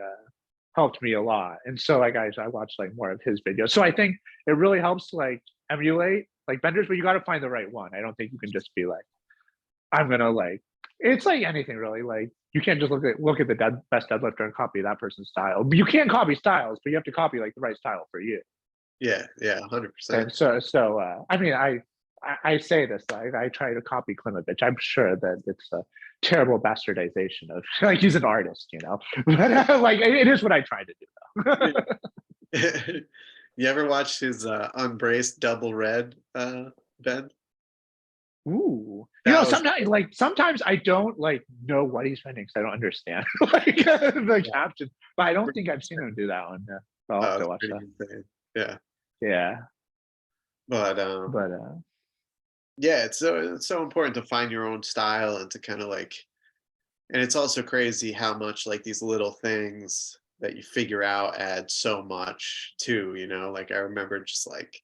A: helped me a lot. And so like I watched like more of his videos. So I think it really helps to like emulate like benders, but you got to find the right one. I don't think you can just be like, I'm gonna like. It's like anything really. Like you can't just look at the best deadlifter and copy that person's style. But you can copy styles, but you have to copy like the right style for you.
B: Yeah, yeah, 100%.
A: And so I mean I say this, I try to copy Klimovich. I'm sure that it's a terrible bastardization of like he's an artist, you know. But like it is what I try to do though.
B: You ever watch his unbraced double red, Ben?
A: Ooh, you know,
B: That was
A: sometimes I don't like know what he's spending because I don't understand like the
B: yeah,
A: caption. But I don't
B: pretty
A: think I've seen
B: insane.
A: him do that one. I'll have to
B: It's
A: watch
B: pretty
A: that.
B: insane. Yeah,
A: Yeah,
B: but
A: but
B: yeah, it's so important to find your own style and to kind of like, and it's also crazy how much like these little things that you figure out add so much too. You know, like I remember just like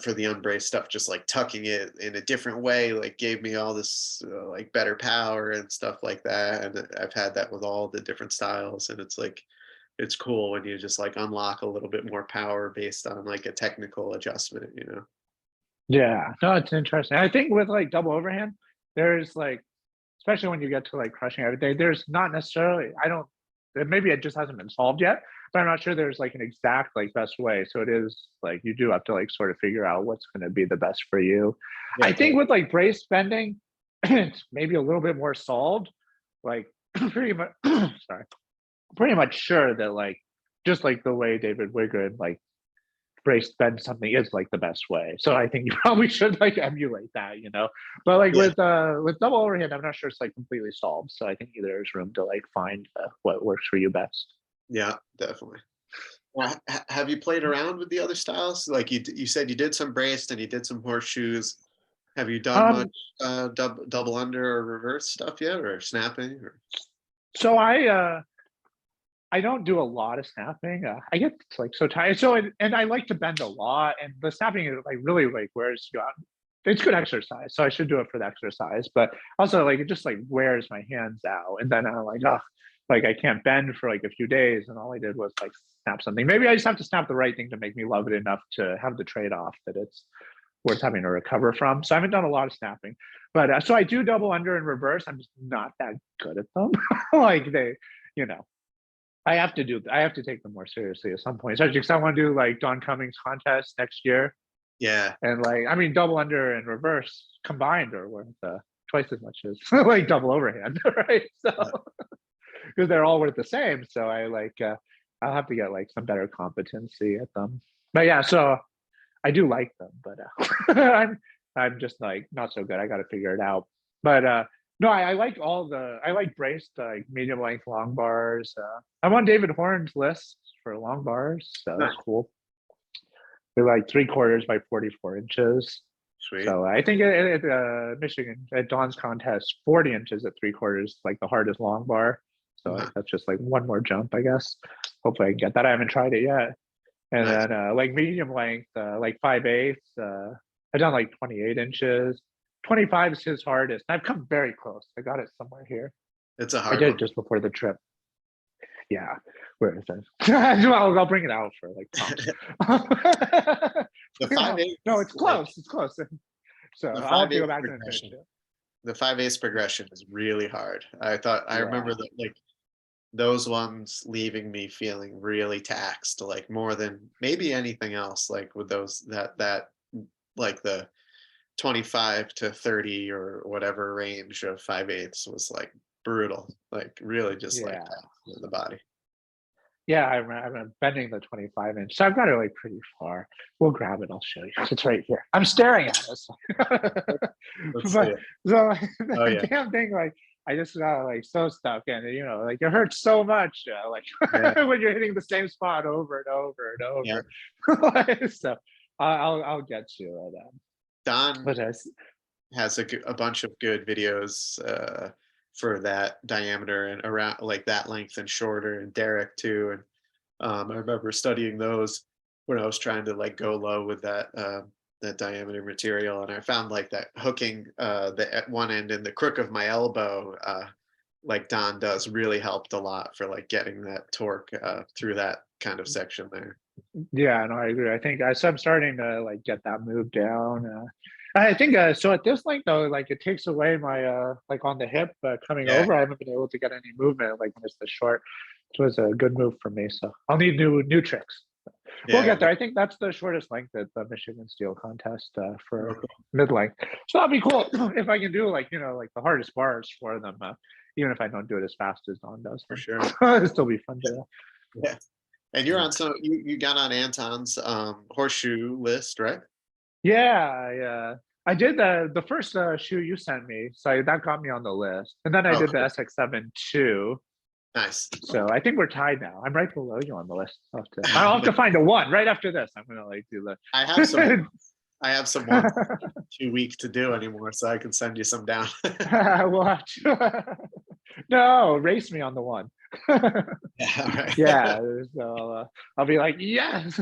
B: for the unbraced stuff, just like tucking it in a different way, like gave me all this like better power and stuff like that. And I've had that with all the different styles, and it's like it's cool when you just like unlock a little bit more power based on like a technical adjustment, you know.
A: yeah, no, it's interesting. I think with like double overhand, there's like, especially when you get to like crushing everything, there's not necessarily, I don't, maybe it just hasn't been solved yet, but I'm not sure there's like an exact like best way. So it is like you do have to like sort of figure out what's going to be the best for you.
B: Yeah,
A: I think with like brace bending, it's maybe a little bit more solved. Like pretty much, sorry, pretty much sure that like just like the way David Wigrid like brace bend something is like the best way. So I think you probably should like emulate that, you know. But like
B: yeah,
A: with double overhand, I'm not sure it's like completely solved. So I think there's room to like find what works for you best.
B: yeah, definitely. Well, have you played around with the other styles? Like you said, you did some braced and you did some horseshoes. Have you done much
A: Um,
B: double under or reverse stuff yet, or snapping? Or
A: so I don't do a lot of snapping. I get like so tired. And I like to bend a lot, and the snapping is like really like wears you out. It's good exercise, so I should do it for the exercise. But also like it just like wears my hands out, and then I'm like, oh, like I can't bend for like a few days, and all I did was like snap something. Maybe I just have to snap the right thing to make me love it enough to have the trade off that it's worth having to recover from. So I haven't done a lot of snapping, but so I do double under and reverse. I'm just not that good at them. Like they, you know. I have to take them more seriously at some point, especially because I want to do like Don Cummings contest next year.
B: yeah,
A: And like, I mean, double under and reverse combined are worth twice as much as like double overhand, right? So
B: uh,
A: because they're all worth the same. So I like, I'll have to get like some better competency at them. But yeah, so I do like them, but I'm just like not so good. I got to figure it out. But no, I like I like braced like medium length long bars. I'm on David Horn's list for long bars, so that's
B: nice,
A: cool. They're like 3/4 by 44 inches.
B: sweet.
A: So I think at Michigan at Dawn's contest, 40 inches at 3/4, like the hardest long bar. So
B: Uh-huh.
A: that's just like one more jump, I guess. Hopefully I can get that. I haven't tried it yet. And
B: Nice.
A: then like medium length, like 5/8. I've done like 28 inches. 25 is his hardest. I've come very close. I got it somewhere here.
B: It's a
A: I
B: hard
A: did
B: one.
A: it just before the trip. Yeah, where is it? I'll bring it out for like prompts.
B: The 5/8,
A: No, it's
B: like
A: close. It's close. So
B: the
A: I'll have to go
B: 5/8
A: back and finish
B: progression.
A: it.
B: The 5/8 progression is really hard. I remember
A: Yeah,
B: that like those ones leaving me feeling really taxed, like more than maybe anything else, like with those that like the 25 to 30 or whatever range of 5/8 was like brutal, like really just like
A: yeah.
B: taxed in the body.
A: Yeah, I'm bending the 25 inch. So I've got it like pretty far. We'll grab it. I'll show you. It's right here. I'm staring at it.
B: Let's see
A: But
B: it.
A: so
B: Oh
A: the
B: yeah.
A: damn thing, like I just got like so stuck in it, you know, like it hurts so much, like
B: Yeah.
A: when you're hitting the same spot over and over and
B: Yeah.
A: over. So I'll get you it.
B: Don
A: But
B: has a bunch of good videos for that diameter and around like that length and shorter, and Derek too. And I remember studying those when I was trying to like go low with that diameter material, and I found like that hooking the at one end in the crook of my elbow, like Don does, really helped a lot for like getting that torque through that kind of section there.
A: yeah, no, I agree. I think so I'm starting to like get that move down. I think so at this length though, like it takes away my like on the hip coming
B: Yeah,
A: over. I haven't been able to get any movement like when it's the short. It was a good move for me. So I'll need new tricks. We'll
B: Yeah.
A: get there. I think that's the shortest length at the Michigan Steel contest for
B: Okay,
A: mid length. So that'd be cool if I can do like like the hardest bars for them, even if I don't do it as fast as Don does
B: for
A: them.
B: sure.
A: It'll still be fun to.
B: Yeah. And you're on some you got on Anton's horseshoe list, right?
A: Yeah, I did the first shoe you sent me, so that got me on the list, and then I
B: Oh,
A: did the
B: cool.
A: SX7 too.
B: Nice.
A: So I think we're tied now. I'm right below you on the list. I'll have to find a one right after this. I'm gonna like do
B: I have some
A: the.
B: I have some ones too weak to do anymore, so I can send you some down.
A: We'll have to. No, race me on the one.
B: Yeah, all right.
A: Yeah, so I'll be like, yes.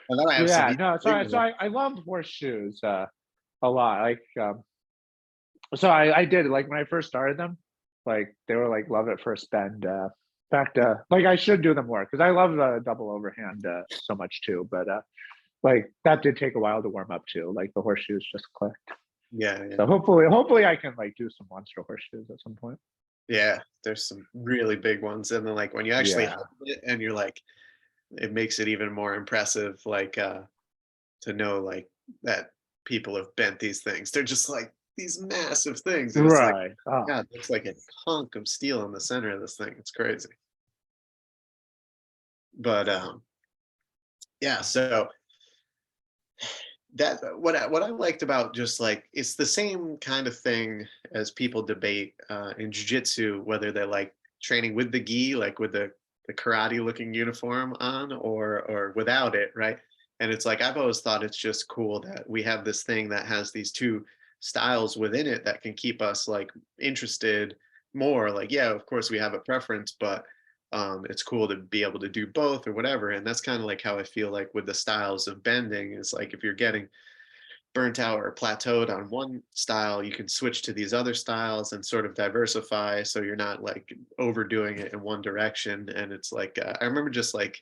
B: And then I have some
A: Yeah,
B: even
A: no, so
B: bigger ones.
A: I love horseshoes a lot. Like, so I did like when I first started them, like they were like love at first bend. In fact, like I should do them more because I love the double overhand so much too. But like that did take a while to warm up too. Like the horseshoes just clicked.
B: Yeah, yeah.
A: So hopefully I can like do some monster horseshoes at some point.
B: Yeah, there's some really big ones. And then like when you actually
A: Yeah.
B: hold it and you're like, it makes it even more impressive, like to know like that people have bent these things. They're just like these massive things. And it's like,
A: Right. Oh,
B: God, it's like a hunk of steel in the center of this thing. It's crazy. But yeah, so that what I liked about just like it's the same kind of thing as people debate in jiu-jitsu whether they like training with the gi like with the karate looking uniform on or without it, right? And it's like I've always thought it's just cool that we have this thing that has these two styles within it that can keep us like interested more. Like yeah, of course we have a preference, but it's cool to be able to do both or whatever. And that's kind of like how I feel like with the styles of bending is like if you're getting burnt out or plateaued on one style, you can switch to these other styles and sort of diversify so you're not like overdoing it in one direction. And it's like I remember just like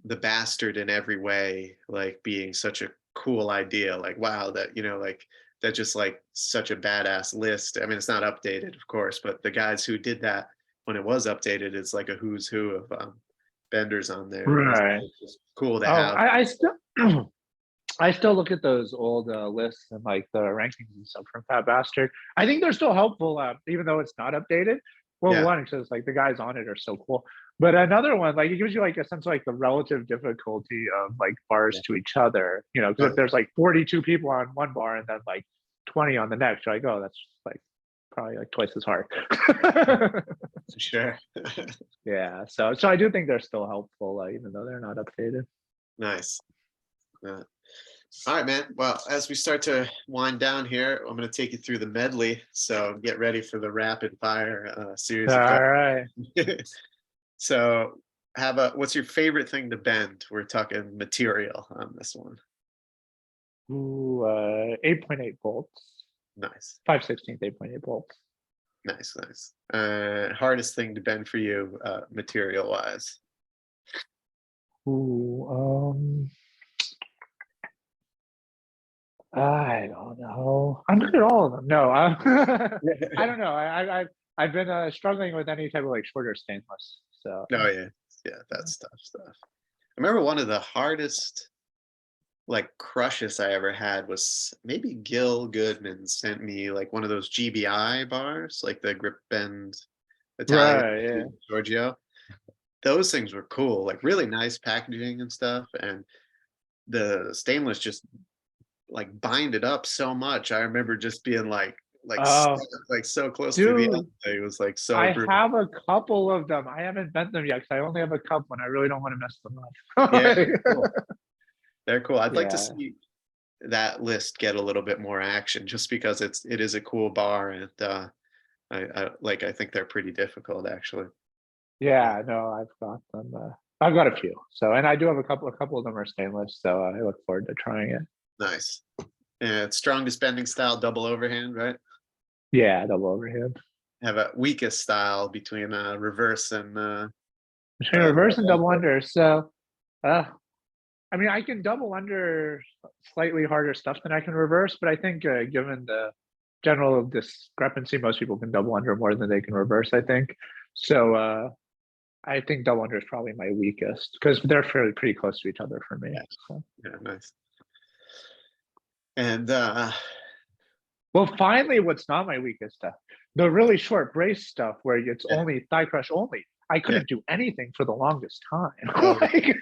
B: the bastard in every way, like being such a cool idea. Like wow, that like that just like such a badass list. I mean, it's not updated, of course, but the guys who did that when it was updated, it's like a who's who of benders on there, and
A: right.
B: it's just cool to
A: Oh,
B: have.
A: I still I still look at those old lists and like the rankings and stuff from Fat Bastard. I think they're still helpful, even though it's not updated. Well,
B: Yeah,
A: one, because like the guys on it are so cool. But another one, like it gives you like a sense of like the relative difficulty of like bars
B: yeah.
A: to each other. Because if
B: Oh,
A: there's like 42 people on one bar and then like 20 on the next, you're like, oh, that's like probably like twice as hard.
B: for sure.
A: Yeah. So I do think they're still helpful, even though they're not updated.
B: Nice. Uh, all right, man. Well, as we start to wind down here, I'm going to take you through the medley. So get ready for the rapid fire series
A: All
B: of
A: right.
B: questions. So, what's your favorite thing to bend? We're talking material on this one.
A: Ooh, 8.8 volts.
B: Nice,
A: 5/16, 8.8 volts.
B: nice, nice. Hardest thing to bend for you, material wise.
A: Ooh, I don't know. I'm good at all of them. No, I don't know. I've been struggling with any type of like shorter stainless. So
B: Oh yeah, yeah, that's tough stuff. I remember one of the hardest like crushes I ever had was maybe Gil Goodman sent me like one of those GBI bars, like the grip bend Italian
A: right, yeah.
B: Giorgio. Those things were cool, like really nice packaging and stuff. And the stainless just like bind it up so much. I remember just being
A: Oh,
B: like so close to the end.
A: dude,
B: It was like so
A: I
B: brutal.
A: have a couple of them. I haven't bent them yet because I only have a cup when I really don't want to mess them up.
B: Yeah, they're cool. They're cool. I'd like to
A: Yeah,
B: see that list get a little bit more action just because it is a cool bar and I think they're pretty difficult actually.
A: yeah. No, I've got them. I've got a few. So, and I do have a couple of them are stainless. So I look forward to trying it.
B: Nice. And strongest bending style double overhand, right?
A: Yeah, double overhand.
B: Have a weakest style between reverse and
A: Between reverse and double
B: over.
A: under. So, uh, I mean, I can double under slightly harder stuff than I can reverse, but I think given the general discrepancy, most people can double under more than they can reverse. I think so. I think double under is probably my weakest because they're fairly pretty close to each other for me.
B: Yeah,
A: So.
B: yeah, nice. And
A: Well, finally, what's not my weakest stuff, the really short brace stuff where it's
B: yeah,
A: only thigh crush only. I
B: yeah.
A: couldn't do anything for the longest time.
B: Oh,
A: Like,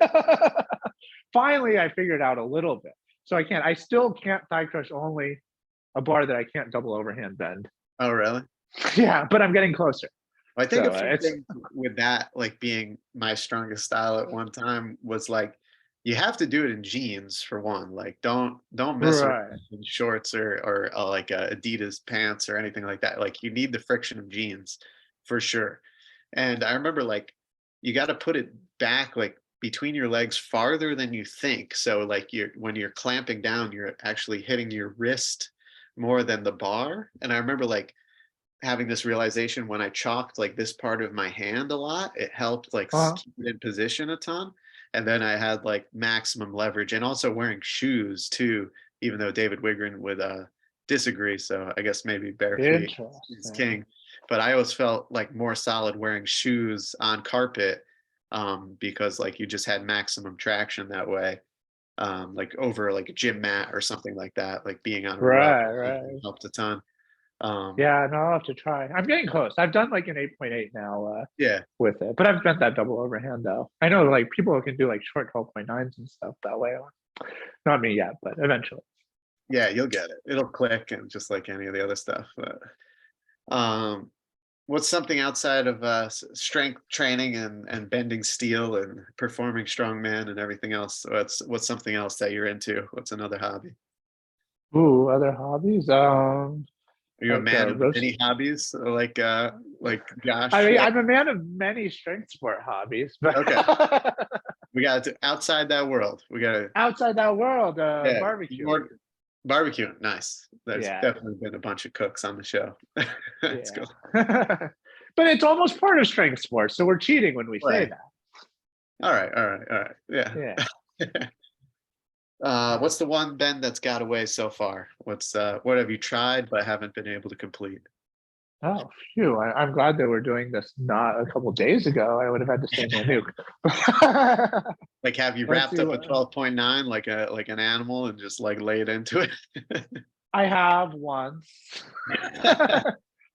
A: finally, I figured out a little bit. So I still can't thigh crush only a bar that I can't double overhand bend.
B: oh, really?
A: Yeah, but I'm getting closer.
B: I think a
A: So
B: few
A: it's
B: things with that, like being my strongest style at one time, was like you have to do it in jeans for one. Like don't mess around
A: right.
B: in shorts or like Adidas pants or anything like that. Like you need the friction of jeans for sure. And I remember like you got to put it back like between your legs farther than you think. So like you're when you're clamping down, you're actually hitting your wrist more than the bar. And I remember like having this realization when I chalked like this part of my hand a lot, it helped like
A: Uh,
B: keep it in position a ton. And then I had like maximum leverage and also wearing shoes too, even though David Wigrin would disagree. So I guess maybe bare feet is
A: interesting.
B: king. But I always felt like more solid wearing shoes on carpet because like you just had maximum traction that way. Like over like a gym mat or something like that, like being on a rug
A: Right, right.
B: helped a ton. Um,
A: Yeah, no, I'll have to try. I'm getting close. I've done like an 8.8 now
B: yeah,
A: with it, but I've bent that double overhand though. I know like people can do like short 12.9s and stuff that way. Not me yet, but eventually.
B: yeah, you'll get it. It'll click and just like any of the other stuff. But um, what's something outside of strength training and bending steel and performing strongman and everything else? What's something else that you're into? What's another hobby?
A: Ooh, other hobbies.
B: Are you a
A: Like
B: man of
A: roast.
B: many hobbies, like
A: I
B: Josh?
A: mean, I'm a man of many strength sport hobbies, but
B: Okay, we got to outside that world. We got to
A: outside that world,
B: yeah,
A: barbecue.
B: more barbecue. Nice. There's
A: Yeah,
B: definitely been a bunch of cooks on the show. That's
A: yeah.
B: cool.
A: But it's almost part of strength sports, so we're cheating when we say
B: Right.
A: that.
B: All right. All right. All right. Yeah.
A: Yeah.
B: What's the one bend that's got away so far? What have you tried but haven't been able to complete?
A: Oh, phew. I'm glad that we're doing this not a couple days ago. I would have had to say Nanook.
B: Like, have you
A: Let's
B: wrapped
A: see
B: up a
A: what
B: 12.9 like an animal and just like laid into it?
A: I have once.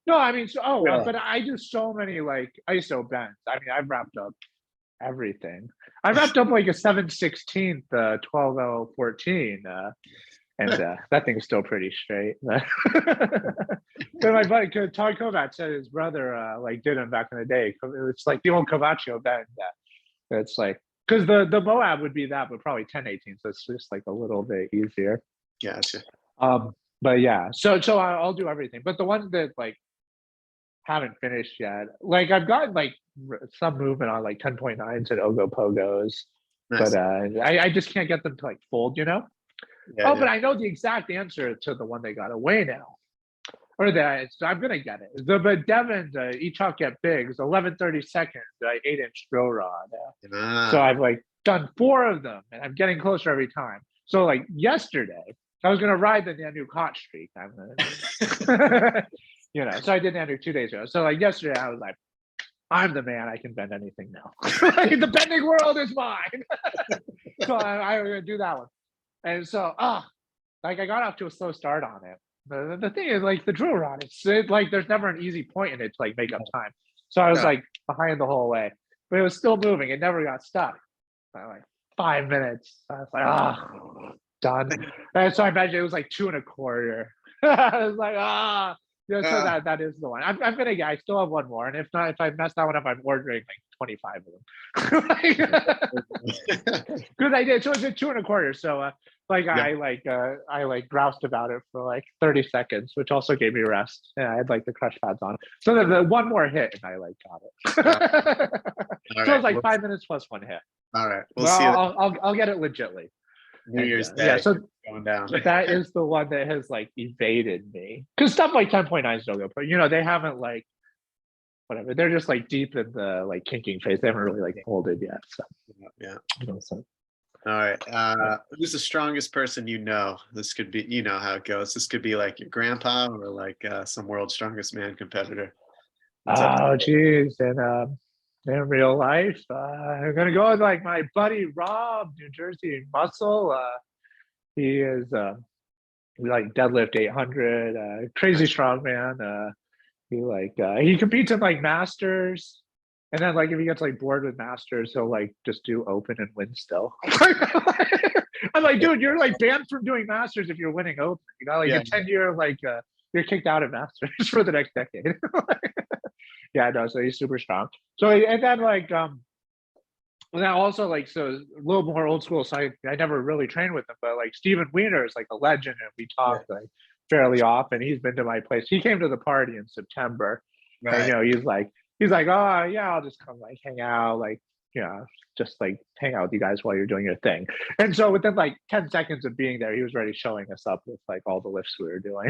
A: No, I mean,
B: Yeah.
A: but I do so many like ISO bends. I mean, I've wrapped up everything. I wrapped up like a 7/16 12L14, and that thing's still pretty straight. But my buddy Todd Kovac said his brother like did him back in the day. It's like the old Cavaccio bend. It's like because the Moab would be that, but probably 10/18, so it's just like a little bit easier.
B: Gotcha.
A: Um, but yeah, so I'll do everything. But the ones that like haven't finished yet, like I've gotten like some movement on like 10.9s and Ogo Pogos, but
B: Nice.
A: I just can't get them to like fold, you know?
B: Yeah.
A: Oh,
B: Yeah.
A: but I know the exact answer to the one they got away now. Or that so I'm gonna get it. But Devin's each hop get big is 11/32, 8-inch drill rod. So
B: Ah,
A: I've like done 4 of them, and I'm getting closer every time. So like yesterday, I was gonna ride the Nanook hot streak. I'm gonna, So I did Nanook 2 days ago. So like yesterday, I was like, I'm the man. I can bend anything now. Like, the bending world is mine. So I'm gonna do that one. And so like I got off to a slow start on it. The thing is, like the drill rod, like there's never an easy point in it to like make up time. So I was
B: no.
A: like behind the whole way, but it was still moving. It never got stuck. Like 5 minutes. I was like, done. And so I imagine it was like 2 1/4. I was like, so
B: Ah.
A: that is the one. I'm gonna get. I still have one more, and if not, if I mess that one up, I'm ordering like 25 of them. Because I did. So it's a 2 1/4. So like
B: Yeah.
A: I like groused about it for like 30 seconds, which also gave me rest. Yeah, I had like the crush pads on. So the one more hit and I like got
B: Uh,
A: it.
B: all
A: So it
B: right.
A: was like 5 minutes plus one hit.
B: All right. We'll
A: But
B: see you that
A: I'll get it legitly.
B: New
A: And
B: Year's
A: yeah,
B: Day
A: so
B: going down.
A: that is the one that has like evaded me. Because stuff like 10.9s don't go, but they haven't like whatever. They're just like deep in the like kinking phase. They haven't really like folded yet. So
B: Yeah.
A: so
B: All right.
A: yeah.
B: Who's the strongest person you know? This could be, you know how it goes. This could be like your grandpa or like some world's strongest man competitor. What's up?
A: Oh geez. And in real life. I'm gonna go with like my buddy Rob, New Jersey Muscle. He is like deadlift 800, crazy strong man. He competes in like masters, and then like if he gets like bored with masters, he'll like just do open and win still. I'm like,
B: Yeah,
A: dude, you're like banned from doing masters if you're winning open. You got like
B: yeah,
A: a 10-year you're kicked out of masters for the next decade. Yeah, no, so he's super strong. So and then and then also like so a little more old school. So I never really trained with him, but like Steven Wiener is like a legend, and we
B: yeah.
A: talk like fairly often. He's been to my place. He came to the party in September, and
B: Right.
A: he's like, oh yeah, I'll just come like hang out, like just like hang out with you guys while you're doing your thing. And so within like 10 seconds of being there, he was already showing us up with like all the lifts we were doing.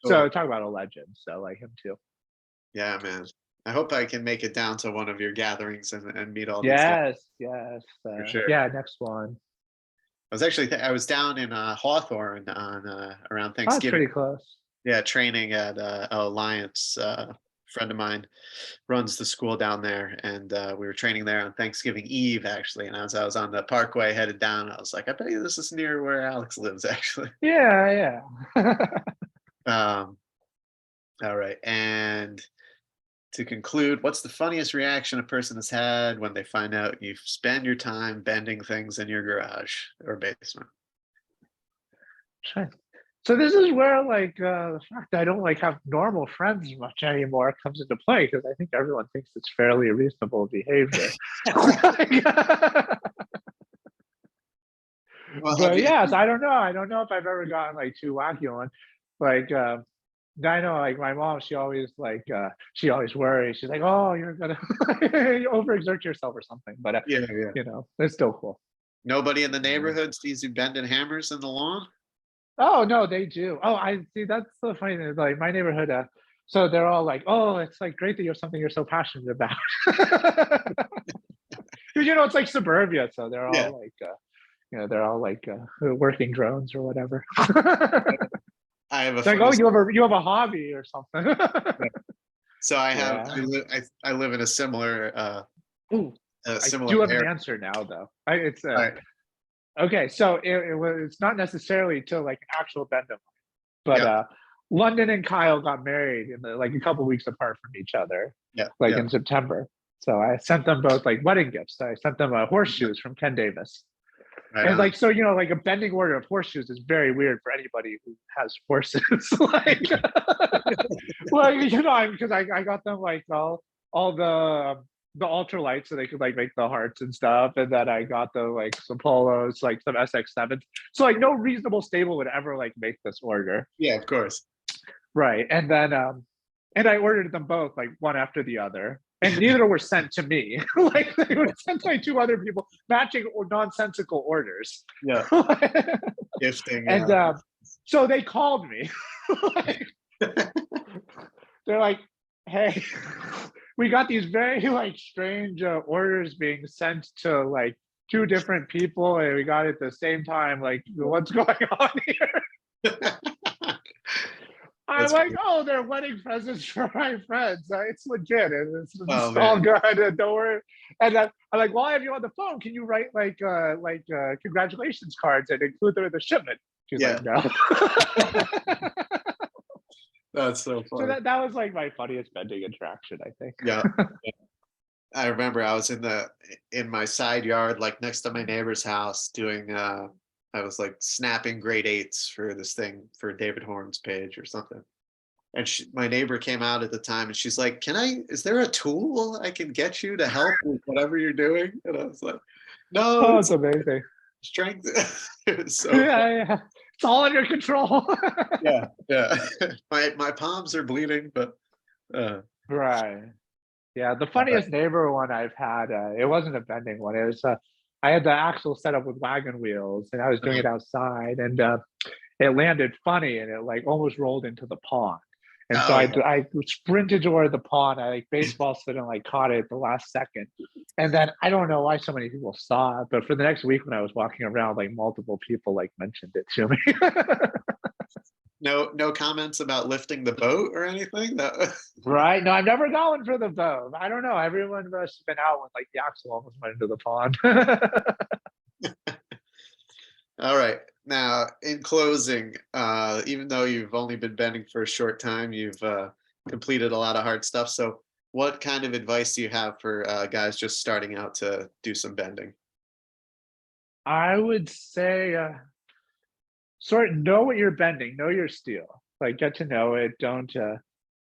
A: So
B: Cool.
A: talk about a legend. So like him too.
B: Yeah, man. I hope I can make it down to one of your gatherings and meet all these guys
A: Yes, yes.
B: for sure.
A: Yeah, next one.
B: I was down in Hawthorne on around
A: Oh, it's
B: Thanksgiving.
A: pretty close.
B: Yeah, training at Alliance. Friend of mine runs the school down there, and we were training there on Thanksgiving Eve, actually. And as I was on the Parkway headed down, I was like, I bet you this is near where Alex lives, actually.
A: Yeah, yeah.
B: Um, all right, and to conclude, what's the funniest reaction a person has had when they find out you spend your time bending things in your garage or basement?
A: Sure. So this is where like the fact that I don't like have normal friends much anymore comes into play because I think everyone thinks it's fairly reasonable behavior.
B: Well,
A: But yes, I don't know. I don't know if I've ever gotten like too wacky on. Like I know like my mom, she always worries. She's like, oh, you're gonna overexert yourself or something. But
B: yeah, yeah.
A: it's still cool.
B: Nobody in the
A: Yeah.
B: neighborhood sees you bending hammers in the lawn?
A: Oh no, they do. Oh, I see. That's the funny thing. Like my neighborhood, so they're all like, "Oh, it's like great that you have something you're so passionate about." Because it's like suburbia, so they're
B: Yeah.
A: all like, they're all like working drones or whatever.
B: I have a
A: It's like, oh,
B: funny.
A: you have a hobby or something.
B: So I have
A: Yeah.
B: I live in
A: Ooh,
B: a
A: I
B: similar
A: do have an
B: area.
A: answer now, though. It's
B: Right.
A: okay. So it's not necessarily to like an actual bend, but
B: Yep.
A: London and Kyle got married in like a couple weeks apart from each other,
B: Yep.
A: like
B: Yep.
A: in September. So I sent them both like wedding gifts. I sent them horseshoes from Ken Davis.
B: Right
A: And
B: on.
A: like so, like a bending order of horseshoes is very weird for anybody who has horses. Like, well, because I got them like all the ultralights so they could like make the hearts and stuff, and then I got the like some polos, like some SX7s. So like no reasonable stable would ever like make this order,
B: Yeah, of course.
A: right? And then and I ordered them both like one after the other, and neither were sent to me. Like they were sent to like two other people, matching or nonsensical orders.
B: Yeah. Gifting.
A: And so they called me. Like, they're like, "Hey, we got these very like strange orders being sent to like two different people, and we got it at the same time. Like, what's going on here?" I'm
B: That's
A: like,
B: great.
A: "Oh, they're wedding presents for my friends. It's legit.
B: Oh
A: It's all
B: man.
A: good. Don't worry." And then I'm like, "While I have you on the phone, can you write like congratulations cards and include them in the shipment?" She's
B: Yeah.
A: like, "No."
B: That's so
A: So
B: funny.
A: that was like my funniest bending interaction, I think.
B: Yeah. I remember I was in my side yard, like next to my neighbor's house, doing I was like snapping grade eights for this thing for David Horn's page or something. And my neighbor came out at the time, and she's like, is there a tool I can get you to help with whatever you're doing? And I was like, no,
A: Oh,
B: it's
A: it's amazing.
B: strength. It's so fun.
A: Yeah, yeah. It's all under control.
B: Yeah, yeah. My palms are bleeding, but uh,
A: Right. Yeah, the
B: all right.
A: funniest neighbor one I've had, it wasn't a bending one. It was I had the axle set up with wagon wheels, and I was doing it outside, and it landed funny, and it like almost rolled into the pond. And so
B: Oh yeah,
A: I sprinted toward the pond. I like baseball slid and like caught it at the last second. And then I don't know why so many people saw it, but for the next week when I was walking around, like multiple people like mentioned it to me.
B: No comments about lifting the boat or anything? No.
A: Right? No, I've never gone for the bow. I don't know. Everyone must have been out when like the axle almost went into the pond.
B: All right. Now, in closing, even though you've only been bending for a short time, you've completed a lot of hard stuff. So, what kind of advice do you have for guys just starting out to do some bending?
A: I would say, sort of know what you're bending, know your steel. Like get to know it. Don't.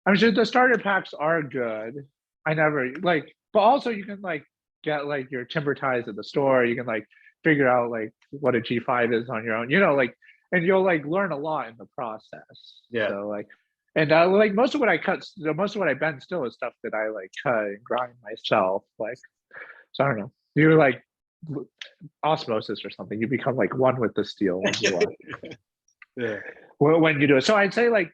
A: I'm sure the starter packs are good. I never like, but also you can like get like your timber ties at the store. You can like figure out like what a G5 is on your own. You know, like, and you'll like learn a lot in the process.
B: Yeah.
A: So like, and like most of what I cut, most of what I bend still is stuff that I like cut and grind myself. Like, so I don't know. You're like osmosis or something. You become like one with the steel when you
B: Yeah.
A: when you do it. So I'd say like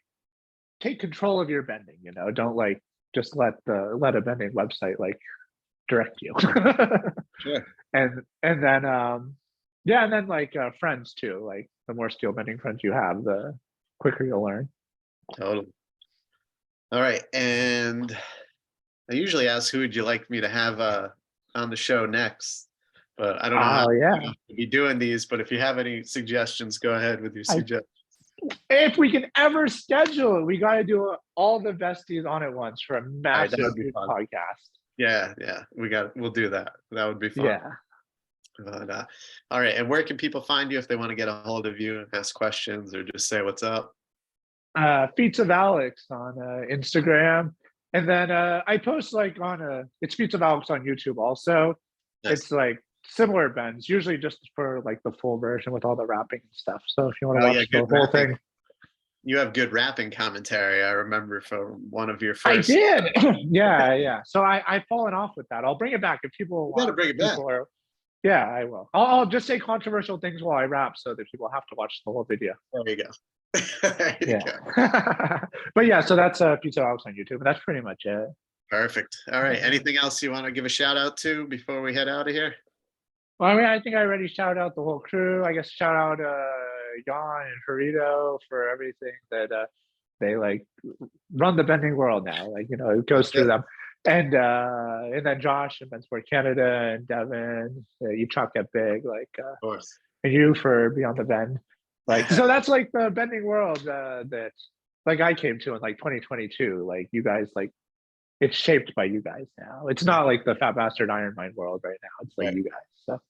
A: take control of your bending. You know, don't like just let a bending website like direct you.
B: Sure.
A: And then yeah, and then like friends too. Like the more steel bending friends you have, the quicker you'll learn.
B: Totally. All right. And I usually ask who would you like me to have on the show next, but I don't know how
A: Oh yeah.
B: to be doing these. But if you have any suggestions, go ahead with your
A: I,
B: suggestions.
A: if we can ever schedule it, we got to do all the besties on at once for a
B: All right, that
A: massive
B: would be fun.
A: podcast.
B: Yeah, yeah, we'll do that. That would be fun.
A: Yeah.
B: But all right, and where can people find you if they want to get a hold of you and ask questions or just say what's up?
A: Feats of Alex on Instagram. And then I post like on it's Feats of Alex on YouTube also.
B: Nice.
A: It's like similar bends, usually just for like the full version with all the rapping and stuff. So if you want to
B: Oh
A: watch
B: yeah,
A: the
B: good
A: whole
B: rapping.
A: thing,
B: You have good rapping commentary. I remember from one of your
A: I
B: first.
A: did. Yeah, yeah. So I've fallen off with that. I'll bring it back if people
B: You got to
A: want.
B: bring it back.
A: People are. Yeah, I will. I'll just say controversial things while I rap, so that people have to watch the whole video.
B: There you go. There you
A: Yeah.
B: go.
A: But yeah, so that's Pizza Alex on YouTube. And that's pretty much it.
B: Perfect. All right. Anything else you want to give a shout out to before we head out of here?
A: Well, I mean, I think I already shout out the whole crew. I guess shout out Jan and Harito for everything that they like run the bending world now. Like, you know, it goes through them. And then Josh and Bensport Canada and Devin, you chop get big, like
B: Of course.
A: and you for Beyond the Bend. Like so that's like the bending world that like I came to in like 2022. Like you guys like it's shaped by you guys now. It's not like the Fat Bastard Iron Mind world right now. It's like
B: Right.
A: you guys. So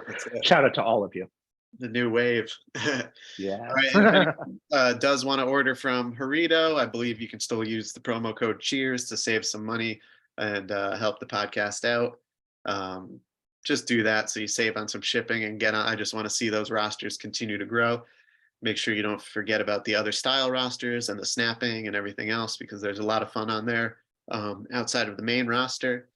B: That's it.
A: shout out to all of you.
B: The new wave.
A: Yeah.
B: All right. And if anyone does want to order from Harito, I believe you can still use the promo code Cheers to save some money and help the podcast out. Just do that so you save on some shipping and get on. I just want to see those rosters continue to grow. Make sure you don't forget about the other style rosters and the snapping and everything else because there's a lot of fun on there outside of the main roster.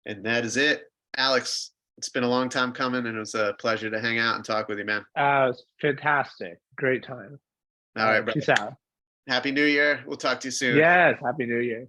B: And that is it. Alex, it's been a long time coming and it was a pleasure to hang out and talk with you, man.
A: It's fantastic. Great time.
B: All right,
A: Peace
B: brother.
A: out.
B: Happy New Year. We'll talk to you soon.
A: Yes. Happy New Year.